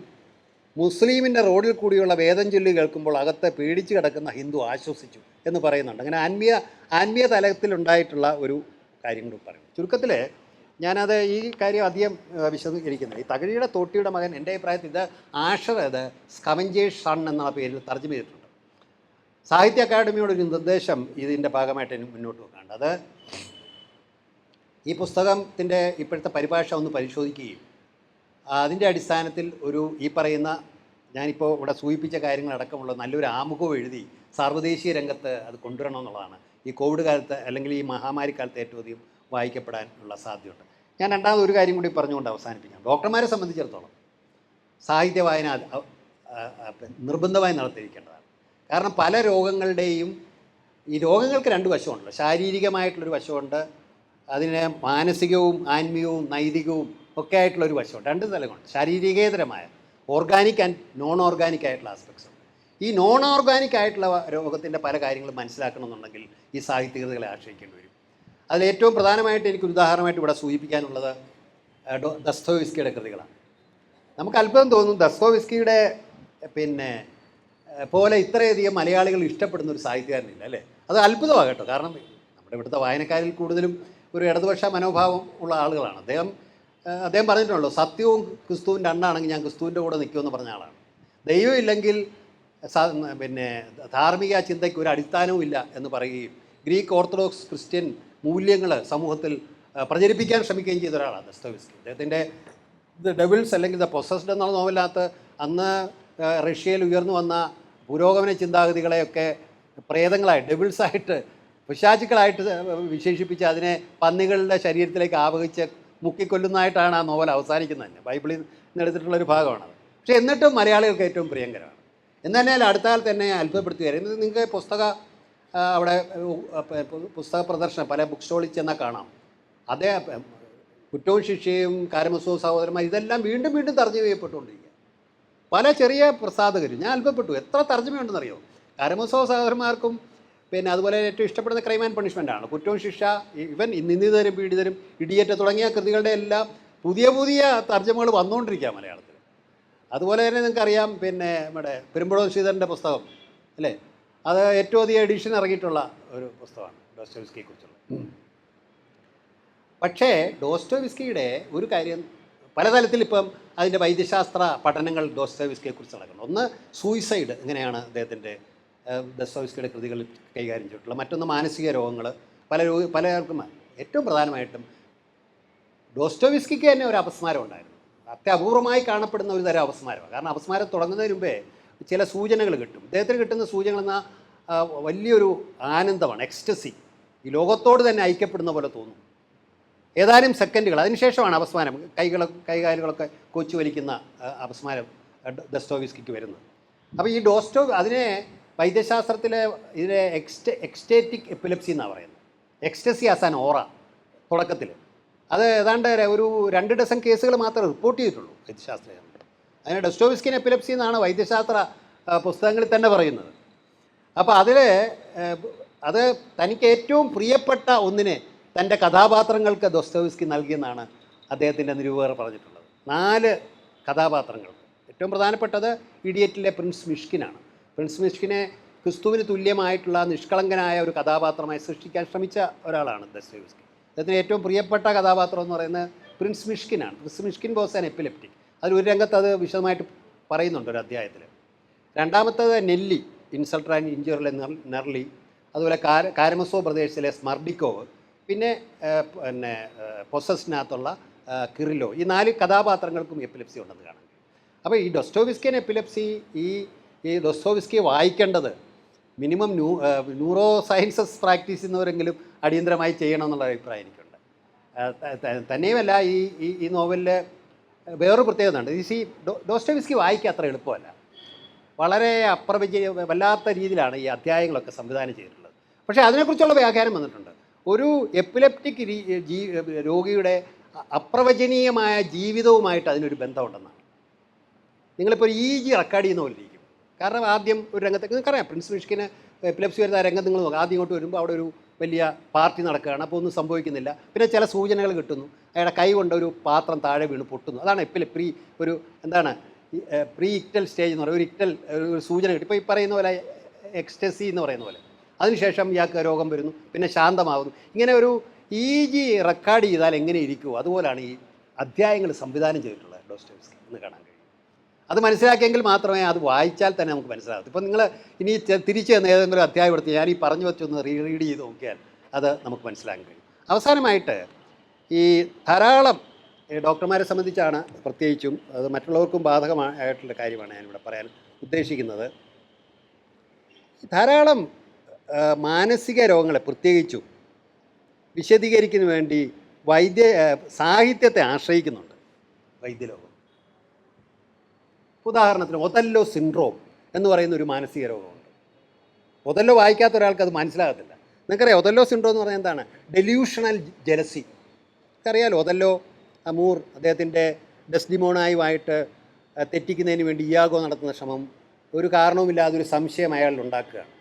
മുസ്ലിമിൻ്റെ റോഡിൽ കൂടിയുള്ള വേദം ചൊല്ലി കേൾക്കുമ്പോൾ അകത്ത് പേടിച്ച് കിടക്കുന്ന ഹിന്ദു ആശ്വസിച്ചു എന്ന് പറയുന്നുണ്ട്. അങ്ങനെ ആത്മീയ തലത്തിലുണ്ടായിട്ടുള്ള ഒരു കാര്യം കൂടി പറയും. ചുരുക്കത്തിൽ ഞാനത് ഈ കാര്യം അധികം വിശദീകരിക്കുന്നില്ല. ഈ തകഴിയുടെ തോട്ടിയുടെ മകൻ എൻ്റെ അഭിപ്രായത്തിൽ ഇത് ആഷർ, ഇത് സ്കവഞ്ചേഴ്സ് സൺ എന്ന പേരിൽ തർജ്ജമ ചെയ്തിട്ടുണ്ട്. സാഹിത്യ അക്കാദമിയോടൊരു നിർദ്ദേശം ഇതിൻ്റെ ഭാഗമായിട്ട് മുന്നോട്ട് വെക്കാണ്ട്, അത് ഈ പുസ്തകത്തിൻ്റെ ഇപ്പോഴത്തെ പരിഭാഷ ഒന്ന് പരിശോധിക്കുകയും അതിൻ്റെ അടിസ്ഥാനത്തിൽ ഈ പറയുന്ന ഞാനിപ്പോൾ ഇവിടെ സൂചിപ്പിച്ച കാര്യങ്ങളടക്കമുള്ള നല്ലൊരു ആമുഖവും എഴുതി സാർവദേശീയ രംഗത്ത് അത് കൊണ്ടുവരണമെന്നുള്ളതാണ് ഈ കോവിഡ് കാലത്ത് അല്ലെങ്കിൽ ഈ മഹാമാരി കാലത്ത് ഏറ്റവും അധികം വായിക്കപ്പെടാനുള്ള സാധ്യതയുണ്ട്. ഞാൻ രണ്ടാമത് ഒരു കാര്യം കൂടി പറഞ്ഞുകൊണ്ട് അവസാനിപ്പിക്കാം. ഡോക്ടർമാരെ സംബന്ധിച്ചിടത്തോളം സാഹിത്യ വായന നിർബന്ധമായി നടത്തിയിരിക്കേണ്ടതാണ്. കാരണം പല രോഗങ്ങളുടെയും ഈ രോഗങ്ങൾക്ക് രണ്ട് വശമുണ്ടല്ലോ. ശാരീരികമായിട്ടുള്ളൊരു വശമുണ്ട്, അതിന് മാനസികവും ആത്മീയവും നൈതികവും ഒക്കെ ആയിട്ടുള്ളൊരു വശമുണ്ട്. രണ്ട് തലങ്ങളുണ്ട്. ശാരീരികേതരമായ ഓർഗാനിക് ആൻഡ് നോൺ ഓർഗാനിക് ആയിട്ടുള്ള ആസ്പെക്ട്സ് ഉണ്ട്. ഈ നോൺ ഓർഗാനിക് ആയിട്ടുള്ള രോഗത്തിൻ്റെ പല കാര്യങ്ങളും മനസ്സിലാക്കണമെന്നുണ്ടെങ്കിൽ ഈ സാഹിത്യകൃതികളെ ആശ്രയിക്കേണ്ടി വരും. അതിലേറ്റവും പ്രധാനമായിട്ട് എനിക്കൊരു ഉദാഹരണമായിട്ട് ഇവിടെ സൂചിപ്പിക്കാനുള്ളത് ദസ്തോവ്സ്കിയുടെ കൃതികളാണ്. നമുക്ക് അത്ഭുതം തോന്നും, ദസ്തോവ്സ്കിയുടെ പോലെ ഇത്രയധികം മലയാളികൾ ഇഷ്ടപ്പെടുന്ന ഒരു സാഹിത്യകാരനില്ല അല്ലേ. അത് അത്ഭുതമാണ് കേട്ടോ. കാരണം നമ്മുടെ ഇവിടുത്തെ വായനക്കാരിൽ കൂടുതലും ഒരു ഇടതുപക്ഷ മനോഭാവം ഉള്ള ആളുകളാണ്. അദ്ദേഹം പറഞ്ഞിട്ടുണ്ടല്ലോ, സത്യവും ക്രിസ്തുവും രണ്ടാണെങ്കിൽ ഞാൻ ക്രിസ്തുവിൻ്റെ കൂടെ നിൽക്കുമെന്ന് പറഞ്ഞ ആളാണ്. ദൈവം ഇല്ലെങ്കിൽ ധാർമ്മിക ചിന്തയ്ക്ക് ഒരു അടിസ്ഥാനവും ഇല്ല എന്ന് പറയുകയും ഗ്രീക്ക് ഓർത്തഡോക്സ് ക്രിസ്ത്യൻ മൂല്യങ്ങൾ സമൂഹത്തിൽ പ്രചരിപ്പിക്കാൻ ശ്രമിക്കുകയും ചെയ്ത ഒരാളാണ് ദസ്തോവ്സ്കി. അദ്ദേഹത്തിൻ്റെ ഡെവിൾസ് അല്ലെങ്കിൽ ദ പൊസസ്ഡ് എന്നുള്ള നോവലിനകത്ത് അന്ന് റഷ്യയിൽ ഉയർന്നു വന്ന പുരോഗമന ചിന്താഗതികളെയൊക്കെ പ്രേതങ്ങളായിട്ട്, ഡെവിൾസായിട്ട്, പിശാചുക്കളായിട്ട് വിശേഷിപ്പിച്ച് അതിനെ പന്നികളുടെ ശരീരത്തിലേക്ക് ആവഹിച്ച് മുക്കിക്കൊല്ലുന്നതായിട്ടാണ് ആ നോവൽ അവസാനിക്കുന്നത് തന്നെ. ബൈബിളിൽ നിന്ന് എടുത്തിട്ടുള്ളൊരു ഭാഗമാണത്. പക്ഷേ എന്നിട്ടും മലയാളികൾക്ക് ഏറ്റവും പ്രിയങ്കരമാണ്. എന്നാൽ അടുത്ത കാലത്ത് തന്നെ അത്ഭുതപ്പെടുത്തുകയായിരുന്നു. നിങ്ങൾക്ക് അവിടെ പുസ്തക പ്രദർശനം പല ബുക്ക് സ്റ്റോളിൽ ചെന്നാൽ കാണാം. അതേ കുറ്റവും ശിക്ഷയും, കാരമസോ സഹോദരന്മാർ, ഇതെല്ലാം വീണ്ടും വീണ്ടും തർജ്ജമ ചെയ്യപ്പെട്ടുകൊണ്ടിരിക്കുക. പല ചെറിയ പ്രസാധകരും, ഞാൻ അത്ഭുതപ്പെട്ടു എത്ര തർജ്ജമയുണ്ടെന്നറിയോ. കാരമസോ സഹോദരന്മാർക്കും അതുപോലെ ഏറ്റവും ഇഷ്ടപ്പെടുന്ന ക്രൈം ആൻഡ് പണിഷ്മെൻ്റാണ്. കുറ്റവും ശിക്ഷ, ഇവൻ നിന്ദിതരും പീഡിതരും, ഇടിയേറ്റ് തുടങ്ങിയ കൃതികളുടെ എല്ലാം പുതിയ പുതിയ തർജ്ജമകൾ വന്നുകൊണ്ടിരിക്കുക മലയാളത്തിൽ. അതുപോലെ തന്നെ നിങ്ങൾക്കറിയാം നമ്മുടെ പെരുമ്പടവം ശ്രീധരൻ്റെ പുസ്തകം അല്ലേ, അത് ഏറ്റവും അധികം എഡിഷൻ ഇറങ്ങിയിട്ടുള്ള ഒരു പുസ്തകമാണ് ഡോസ്റ്റോവ്സ്കിയെക്കുറിച്ചുള്ള. പക്ഷേ ഡോസ്റ്റോവ്സ്കിയുടെ ഒരു കാര്യം പല തലത്തിൽ ഇപ്പം അതിൻ്റെ വൈദ്യശാസ്ത്ര പഠനങ്ങൾ ഡോസ്റ്റോവ്സ്കിയെക്കുറിച്ച് നടക്കുന്നു. ഒന്ന് സൂയിസൈഡ്, എങ്ങനെയാണ് അദ്ദേഹത്തിൻ്റെ ദസ്തോവ്സ്കിയുടെ കൃതികൾ കൈകാര്യം ചെയ്തിട്ടുള്ളത്. മറ്റൊന്ന് മാനസിക രോഗങ്ങൾ, പലർക്കും. ഏറ്റവും പ്രധാനമായിട്ടും ഡോസ്റ്റോവ്സ്കിക്ക് തന്നെ ഒരു അപസ്മാരം ഉണ്ടായിരുന്നു. അത്യപൂർവമായി കാണപ്പെടുന്ന ഒരു തരം അപസ്മാരമാണ്. കാരണം അപസ്മാരം തുടങ്ങുന്നതിന് മുമ്പേ ചില സൂചനകൾ കിട്ടും. അദ്ദേഹത്തിന് കിട്ടുന്ന സൂചനകൾ എന്നാൽ വലിയൊരു ആനന്ദമാണ്, എക്സ്റ്റസി. ഈ ലോകത്തോട് തന്നെ ഐക്യപ്പെടുന്ന പോലെ തോന്നും. ഏതാനും സെക്കൻഡുകൾ അതിനുശേഷമാണ് അപസ്മാരം, കൈകാലുകളൊക്കെ കൊച്ചു വലിക്കുന്ന അപസ്മാരം ദസ്തോവ്സ്കിക്ക് വരുന്നത്. അപ്പോൾ ഈ അതിനെ വൈദ്യശാസ്ത്രത്തിലെ ഇതിനെ എക്സ്റ്റേറ്റിക് എപ്പിലെപ്സി എന്നാണ് പറയുന്നത്. എക്സ്റ്റസി ആസ് ആൻ ഓറ തുടക്കത്തിൽ. അത് ഏതാണ്ട് ഒരു 2 ഡസൻ കേസുകൾ മാത്രമേ റിപ്പോർട്ട് ചെയ്തിട്ടുള്ളൂ വൈദ്യശാസ്ത്രം. അതിന് ഡോസ്റ്റോവ്സ്കിൻ എപ്പിലെപ്സി എന്നാണ് വൈദ്യശാസ്ത്ര പുസ്തകങ്ങളിൽ തന്നെ പറയുന്നത്. അപ്പോൾ അത് തനിക്ക് ഏറ്റവും പ്രിയപ്പെട്ട ഒന്നിനെ തൻ്റെ കഥാപാത്രങ്ങൾക്ക് ദോസ്റ്റോവ്സ്കി നൽകിയെന്നാണ് അദ്ദേഹത്തിൻ്റെ നിരൂപകർ പറഞ്ഞിട്ടുള്ളത്. 4 കഥാപാത്രങ്ങൾ. ഏറ്റവും പ്രധാനപ്പെട്ടത് ഇഡിയറ്റിലെ പ്രിൻസ് മിഷ്കിനാണ്. പ്രിൻസ് മിഷ്കിനെ ക്രിസ്തുവിന് തുല്യമായിട്ടുള്ള നിഷ്കളങ്കനായ ഒരു കഥാപാത്രമായി സൃഷ്ടിക്കാൻ ശ്രമിച്ച ഒരാളാണ് ദോസ്റ്റോവ്സ്കി. അദ്ദേഹത്തിന് ഏറ്റവും പ്രിയപ്പെട്ട കഥാപാത്രം എന്ന് പറയുന്നത് പ്രിൻസ് മിഷ്കിനാണ്. Prince Myshkin was an epileptic. അതിലൊരു രംഗത്ത് അത് വിശദമായിട്ട് പറയുന്നുണ്ട് ഒരു അധ്യായത്തിൽ. രണ്ടാമത്തേത് നെല്ലി, ഇൻസൾട്ടർ ആൻഡ് ഇഞ്ചുറിലെ നെർലി, അതുപോലെ കാരമസോ പ്രദേശത്തിലെ സ്മർഡിക്കോവ്, പിന്നെ പൊസസ്റ്റിനകത്തുള്ള കിറിലോ. ഈ 4 കഥാപാത്രങ്ങൾക്കും എപ്പിലെപ്സി ഉണ്ടെന്ന് കാണാം. അപ്പോൾ ഈ ഡോസ്റ്റോവ്സ്കിയൻ എപ്പിലെപ്സി ഈ ഡോസ്റ്റോവ്സ്കിയെ വായിക്കേണ്ടത് മിനിമം ന്യൂറോ സയൻസസ് പ്രാക്ടീസ് ചെയ്യുന്നവരെങ്കിലും അടിയന്തരമായി ചെയ്യണം എന്നുള്ള അഭിപ്രായം എനിക്കുണ്ട്. തന്നെയുമല്ല ഈ നോവലിൽ വേറൊരു പ്രത്യേകത ഉണ്ട്. ഡോസ്റ്റോവ്സ്കി വായിക്കുക അത്ര എളുപ്പമല്ല. വളരെ വല്ലാത്ത രീതിയിലാണ് ഈ അധ്യായങ്ങളൊക്കെ സംവിധാനം ചെയ്തിട്ടുള്ളത്. പക്ഷേ അതിനെക്കുറിച്ചുള്ള വ്യാഖ്യാനം വന്നിട്ടുണ്ട്. ഒരു എപ്പിലെപ്റ്റിക് രോഗിയുടെ അപ്രവചനീയമായ ജീവിതവുമായിട്ട് അതിനൊരു ബന്ധമുണ്ടെന്നാണ്. നിങ്ങളിപ്പോൾ ഒരു EEG റെക്കോർഡ് ചെയ്യുന്ന പോലെ ഇരിക്കും. കാരണം ആദ്യം ഒരു രംഗത്തേക്ക് നിങ്ങൾക്കറിയാം, പ്രിൻസ് മിഷ്കിന് എപ്പിലെപ്സി വരുന്ന ആ രംഗം നിങ്ങൾ നോക്കുക. ആദ്യം ഇങ്ങോട്ട് വരുമ്പോൾ അവിടെ ഒരു വലിയ പാർട്ടി നടക്കുകയാണ്. അപ്പോൾ ഒന്നും സംഭവിക്കുന്നില്ല. പിന്നെ ചില സൂചനകൾ കിട്ടുന്നു. അയാളുടെ കൈ കൊണ്ട് ഒരു പാത്രം താഴെ വീണ് പൊട്ടുന്നു. അതാണ് പ്രീ ഇക്റ്റൽ സ്റ്റേജ് എന്ന് പറയുന്നത്. ഒരു ഇക്റ്റൽ ഒരു സൂചന കിട്ടും. ഇപ്പോൾ ഈ പറയുന്ന പോലെ എക്സ്റ്റസി എന്ന് പറയുന്ന പോലെ. അതിനുശേഷം ഇയാൾക്ക് രോഗം വരുന്നു, പിന്നെ ശാന്തമാകുന്നു. ഇങ്ങനെ ഒരു EEG റെക്കോർഡ് ചെയ്താൽ എങ്ങനെ ഇരിക്കുമോ അതുപോലെയാണ് ഈ അധ്യായങ്ങൾ സംവിധാനം ചെയ്തിട്ടുള്ളത് ഡോസ്റ്റോവ്സ്കി എന്ന് കാണാൻ കഴിയും. അത് മനസ്സിലാക്കിയെങ്കിൽ മാത്രമേ അത് വായിച്ചാൽ തന്നെ നമുക്ക് മനസ്സിലാകൂ. ഇപ്പോൾ നിങ്ങൾ ഇനി തിരിച്ച് ഏതെങ്കിലും അധ്യായം എടുത്ത് ഞാൻ ഈ പറഞ്ഞു വെച്ചൊന്ന് റീഡ് ചെയ്ത് നോക്കിയാൽ അത് നമുക്ക് മനസ്സിലാക്കാൻ കഴിയും. അവസാനമായിട്ട് ഈ ധാരാളം ഡോക്ടർമാരെ സംബന്ധിച്ചാണ് പ്രത്യേകിച്ചും, അത് മറ്റുള്ളവർക്കും ബാധകമായിട്ടുള്ള കാര്യമാണ് ഞാനിവിടെ പറയാൻ ഉദ്ദേശിക്കുന്നത്. ധാരാളം മാനസിക രോഗങ്ങളെ പ്രത്യേകിച്ചും വിശദീകരിക്കുന്നതിന് വേണ്ടി സാഹിത്യത്തെ ആശ്രയിക്കുന്നുണ്ട് വൈദ്യലോകം. ഉദാഹരണത്തിന് ഒതല്ലോ സിൻഡ്രോം എന്ന് പറയുന്ന ഒരു മാനസിക രോഗമുണ്ട്. ഒതല്ലോ വായിക്കാത്ത ഒരാൾക്ക് അത് മനസ്സിലാകത്തില്ല. നിങ്ങൾക്കറിയാം ഒതല്ലോ സിൻഡ്രോം എന്ന് പറഞ്ഞാൽ എന്താണ്? Delusional jealousy. നിങ്ങൾക്കറിയാലോ ഒതല്ലോ അമൂർ അദ്ദേഹത്തിൻ്റെ ഡെസ്ഡിമോണായുമായിട്ട് തെറ്റിക്കുന്നതിന് വേണ്ടി ഇയാഗോ നടത്തുന്ന ശ്രമം, ഒരു കാരണവുമില്ലാതെ ഒരു സംശയം അയാളിൽ ഉണ്ടാക്കുകയാണ്.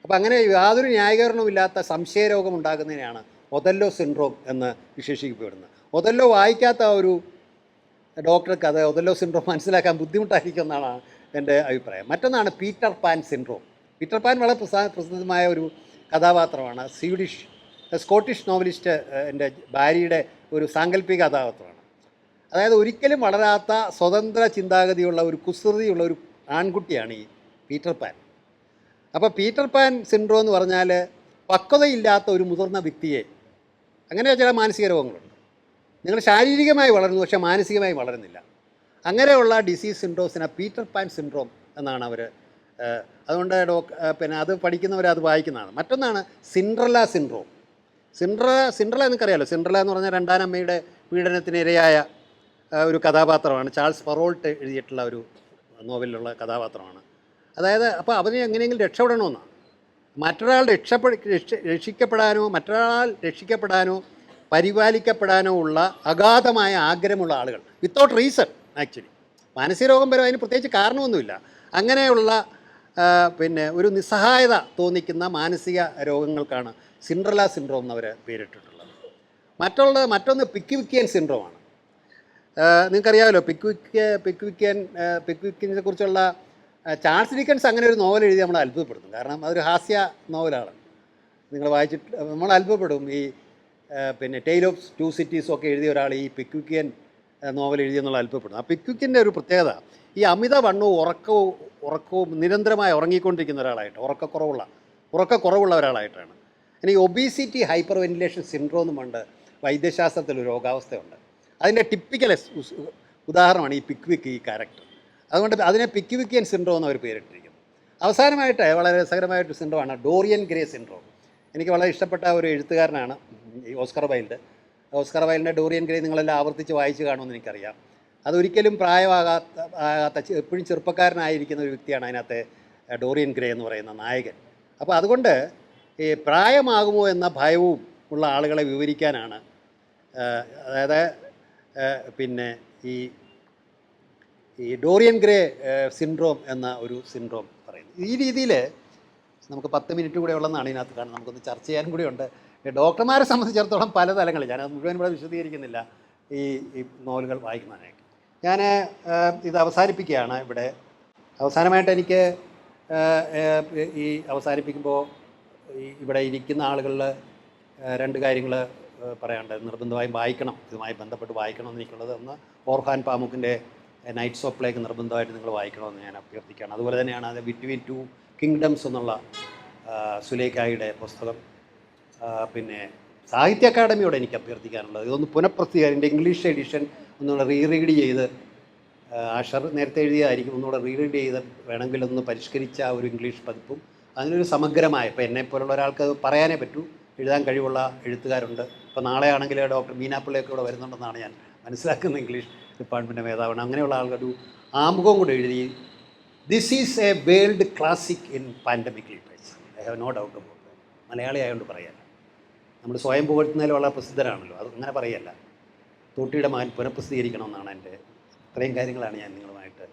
അപ്പോൾ അങ്ങനെ യാതൊരു ന്യായീകരണവുമില്ലാത്ത സംശയരോഗം ഉണ്ടാകുന്നതിനെയാണ് ഒതല്ലോ സിൻഡ്രോം എന്ന് വിശേഷിക്കപ്പെടുന്നത്. ഒതല്ലോ വായിക്കാത്ത ഒരു ഡോക്ടർക്ക് അത് ഒതല്ലോ സിൻഡ്രോം മനസ്സിലാക്കാൻ ബുദ്ധിമുട്ടായിരിക്കും എന്നാണ് എൻ്റെ അഭിപ്രായം. മറ്റൊന്നാണ് Peter pan syndrome. Peter pan വളരെ പ്രസിദ്ധമായ ഒരു കഥാപാത്രമാണ്. സ്കോട്ടിഷ് നോവലിസ്റ്റ് എൻ്റെ ഭാര്യയുടെ ഒരു സാങ്കല്പിക കഥാപാത്രമാണ്. അതായത് ഒരിക്കലും വളരാത്ത സ്വതന്ത്ര ചിന്താഗതിയുള്ള ഒരു കുസൃതിയുള്ള ഒരു ആൺകുട്ടിയാണ് ഈ പീറ്റർ പാൻ. അപ്പോൾ പീറ്റർ പാൻ സിൻഡ്രോം എന്ന് പറഞ്ഞാൽ പക്വതയില്ലാത്ത ഒരു മുതിർന്ന വ്യക്തിയെ, അങ്ങനെ ചില മാനസിക രോഗങ്ങളുണ്ട്. നിങ്ങൾ ശാരീരികമായി വളരുന്നു പക്ഷേ മാനസികമായി വളരുന്നില്ല. അങ്ങനെയുള്ള ഡിസീസ് സിൻഡ്രോംസിനെ പീറ്റർ പാൻ സിൻഡ്രോം എന്നാണ് അവർ. അതുകൊണ്ട് പിന്നെ അത് പഠിക്കുന്നവർ അത് വായിക്കുന്നതാണ്. മറ്റൊന്നാണ് സിൻഡ്രല്ല സിൻഡ്രോം. സിൻഡ്രല്ല നിങ്ങൾക്കറിയാമല്ലോ. സിൻഡ്രല്ല എന്ന് പറഞ്ഞാൽ രണ്ടാനമ്മയുടെ പീഡനത്തിനിരയായ ഒരു കഥാപാത്രമാണ്. ചാൾസ് പെറോൾട്ട് എഴുതിയിട്ടുള്ള ഒരു നോവലിലുള്ള കഥാപാത്രമാണ്. അതായത് അപ്പോൾ അവന് എങ്ങനെയെങ്കിലും രക്ഷപ്പെടണമെന്നാണ്. മറ്റൊരാൾ രക്ഷിക്കപ്പെടാനോ പരിപാലിക്കപ്പെടാനോ ഉള്ള അഗാധമായ ആഗ്രഹമുള്ള ആളുകൾ, വിത്തൗട്ട് റീസൺ. ആക്ച്വലി മാനസിക രോഗം വരും, അതിന് പ്രത്യേകിച്ച് കാരണമൊന്നുമില്ല. അങ്ങനെയുള്ള പിന്നെ ഒരു നിസ്സഹായത തോന്നിക്കുന്ന മാനസിക രോഗങ്ങൾക്കാണ് സിൻഡ്രല്ല സിൻഡ്രോം എന്നവർ പേരിട്ടിട്ടുള്ളത്. മറ്റൊന്ന് പിക്വിക്കിയൻ സിൻഡ്രോമാണ്. നിങ്ങൾക്കറിയാമല്ലോ പിക്വിക്കിനെ കുറിച്ചുള്ള ചാൾസ് ഡിക്കൻസ് അങ്ങനെ ഒരു നോവൽ എഴുതി നമ്മൾ അത്ഭുതപ്പെടുന്നു. കാരണം അതൊരു ഹാസ്യ നോവലാണ്. നിങ്ങൾ വായിച്ചിട്ട് നമ്മൾ അത്ഭുതപ്പെടും. ഈ പിന്നെ ടെയിൽ ഓഫ് ടു സിറ്റീസും ഒക്കെ എഴുതിയ ഒരാൾ ഈ പിക്വിക്കിയൻ നോവൽ എഴുതിയെന്നുള്ള അത്ഭുതപ്പെടുന്നു. ആ പിക്വിക്കിൻ്റെ ഒരു പ്രത്യേകത ഈ അമിത വണ്ണവും ഉറക്കവും നിരന്തരമായി ഉറങ്ങിക്കൊണ്ടിരിക്കുന്ന ഒരാളായിട്ട്, ഉറക്കക്കുറവുള്ള ഒരാളായിട്ടാണ്. ഇനി ഒബീസിറ്റി ഹൈപ്പർ വെന്റിലേഷൻ സിൻഡ്രോം എന്നും കൊണ്ട് വൈദ്യശാസ്ത്രത്തിലൊരു രോഗാവസ്ഥയുണ്ട്. അതിൻ്റെ ടിപ്പിക്കൽ ഉദാഹരണമാണ് ഈ പിക്വിക്ക്, ഈ ക്യാരക്ടർ. അതുകൊണ്ട് അതിനെ പിക്വിക്കിയൻ സിൻഡ്രോം എന്ന് അവർ പേരിട്ടിരിക്കുന്നു. അവസാനമായിട്ട് വളരെ രസകരമായിട്ടൊരു സിൻഡ്രോമാണ് ഡോറിയൻ ഗ്രേ സിൻഡ്രോം. എനിക്ക് വളരെ ഇഷ്ടപ്പെട്ട ഒരു എഴുത്തുകാരനാണ് ഈ ഓസ്കർ വൈൽഡിൻ്റെ ഡോറിയൻ ഗ്രേ നിങ്ങളെല്ലാം ആവർത്തിച്ച് വായിച്ച് കാണുമെന്ന് എനിക്കറിയാം. അതൊരിക്കലും പ്രായമാകാത്ത എപ്പോഴും ചെറുപ്പക്കാരനായിരിക്കുന്ന ഒരു വ്യക്തിയാണ് അതിനകത്തെ ഡോറിയൻ ഗ്രേ എന്ന് പറയുന്ന നായകൻ. അപ്പോൾ അതുകൊണ്ട് ഈ പ്രായമാകുമോ എന്ന ഭയവും ഉള്ള ആളുകളെ വിവരിക്കാനാണ് അതായത് പിന്നെ ഈ ഡോറിയൻ ഗ്രേ സിൻഡ്രോം എന്ന ഒരു സിൻഡ്രോം പറയുന്നത്. ഈ രീതിയിൽ നമുക്ക് 10 മിനിറ്റ് കൂടെ ഉള്ളതെന്നാണ് ഇതിനകത്ത് കാണുന്നത്. നമുക്കൊന്ന് ചർച്ച ചെയ്യാനും കൂടി ഉണ്ട്. ഡോക്ടർമാരെ സംബന്ധിച്ചിടത്തോളം പല തലങ്ങളിൽ, ഞാനത് മുഴുവൻ ഇവിടെ വിശദീകരിക്കുന്നില്ല, ഈ നോവലുകൾ വായിക്കുന്നതിനായിട്ട്. ഞാൻ ഇത് അവസാനിപ്പിക്കുകയാണ് ഇവിടെ. അവസാനമായിട്ട് എനിക്ക് ഈ അവസാനിപ്പിക്കുമ്പോൾ ഇവിടെ ഇരിക്കുന്ന ആളുകളിൽ 2 കാര്യങ്ങൾ പറയാനുണ്ട്. നിർബന്ധമായും വായിക്കണം, ഇതുമായി ബന്ധപ്പെട്ട് വായിക്കണമെന്ന് എനിക്കുള്ളത്. ഒന്ന് ഓർഹാൻ പാമുക്കിൻ്റെ നൈറ്റ്സ് ഓഫ് പ്ലേക്ക് നിർബന്ധമായിട്ട് നിങ്ങൾ വായിക്കണമെന്ന് ഞാൻ അഭ്യർത്ഥിക്കുകയാണ്. അതുപോലെ തന്നെയാണ് അത് ബിറ്റ്വീൻ ടു കിങ്ഡംസ് എന്നുള്ള സുലേഖായുടെ പുസ്തകം. പിന്നെ സാഹിത്യ അക്കാദമിയോട് എനിക്ക് അഭ്യർത്ഥിക്കാനുള്ളത്, ഇതൊന്ന് പുനഃപ്രസിദ്ധീകരിക്കുക. ഇംഗ്ലീഷ് എഡിഷൻ ഒന്നുകൂടെ റീഡ് ചെയ്ത്, ആഷർ നേരത്തെ എഴുതിയതായിരിക്കും, ഒന്നുകൂടെ റീഡ് ചെയ്ത് വേണമെങ്കിൽ ഒന്ന് പരിഷ്കരിച്ച ഒരു ഇംഗ്ലീഷ് പതിപ്പും അതിനൊരു സമഗ്രമായ, ഇപ്പോൾ എന്നെപ്പോലുള്ള ഒരാൾക്ക് പറയാനേ പറ്റൂ, എഴുതാൻ കഴിവുള്ള എഴുത്തുകാരുണ്ട്. ഇപ്പോൾ നാളെ ആണെങ്കിൽ ഡോക്ടർ മീനാപ്പിള്ളയൊക്കെ ഇവിടെ വരുന്നുണ്ടെന്നാണ് ഞാൻ മനസ്സിലാക്കുന്നത്, ഇംഗ്ലീഷ് ഡിപ്പാർട്ട്മെൻറ്റ് മേധാവാണ്. അങ്ങനെയുള്ള ആൾക്കൊരു ആമുഖം കൂടെ എഴുതി, this is a world classic in pandemic literature, I have no doubt about that. Malayali ആയതുകൊണ്ട് പറയല്ല, നമ്മൾ സ്വയം പുകഴ്ത്തുന്നതിൽ വളരെ പ്രസിദ്ധരാണല്ലോ, അത് അങ്ങനെ പറയല്ല. തോട്ടിയുടെ മകൻ പുനഃപ്രസിദ്ധീകരിക്കണമെന്നാണ് എൻ്റെ. ഇത്രയും കാര്യങ്ങളാണ് ഞാൻ നിങ്ങളുമായിട്ട്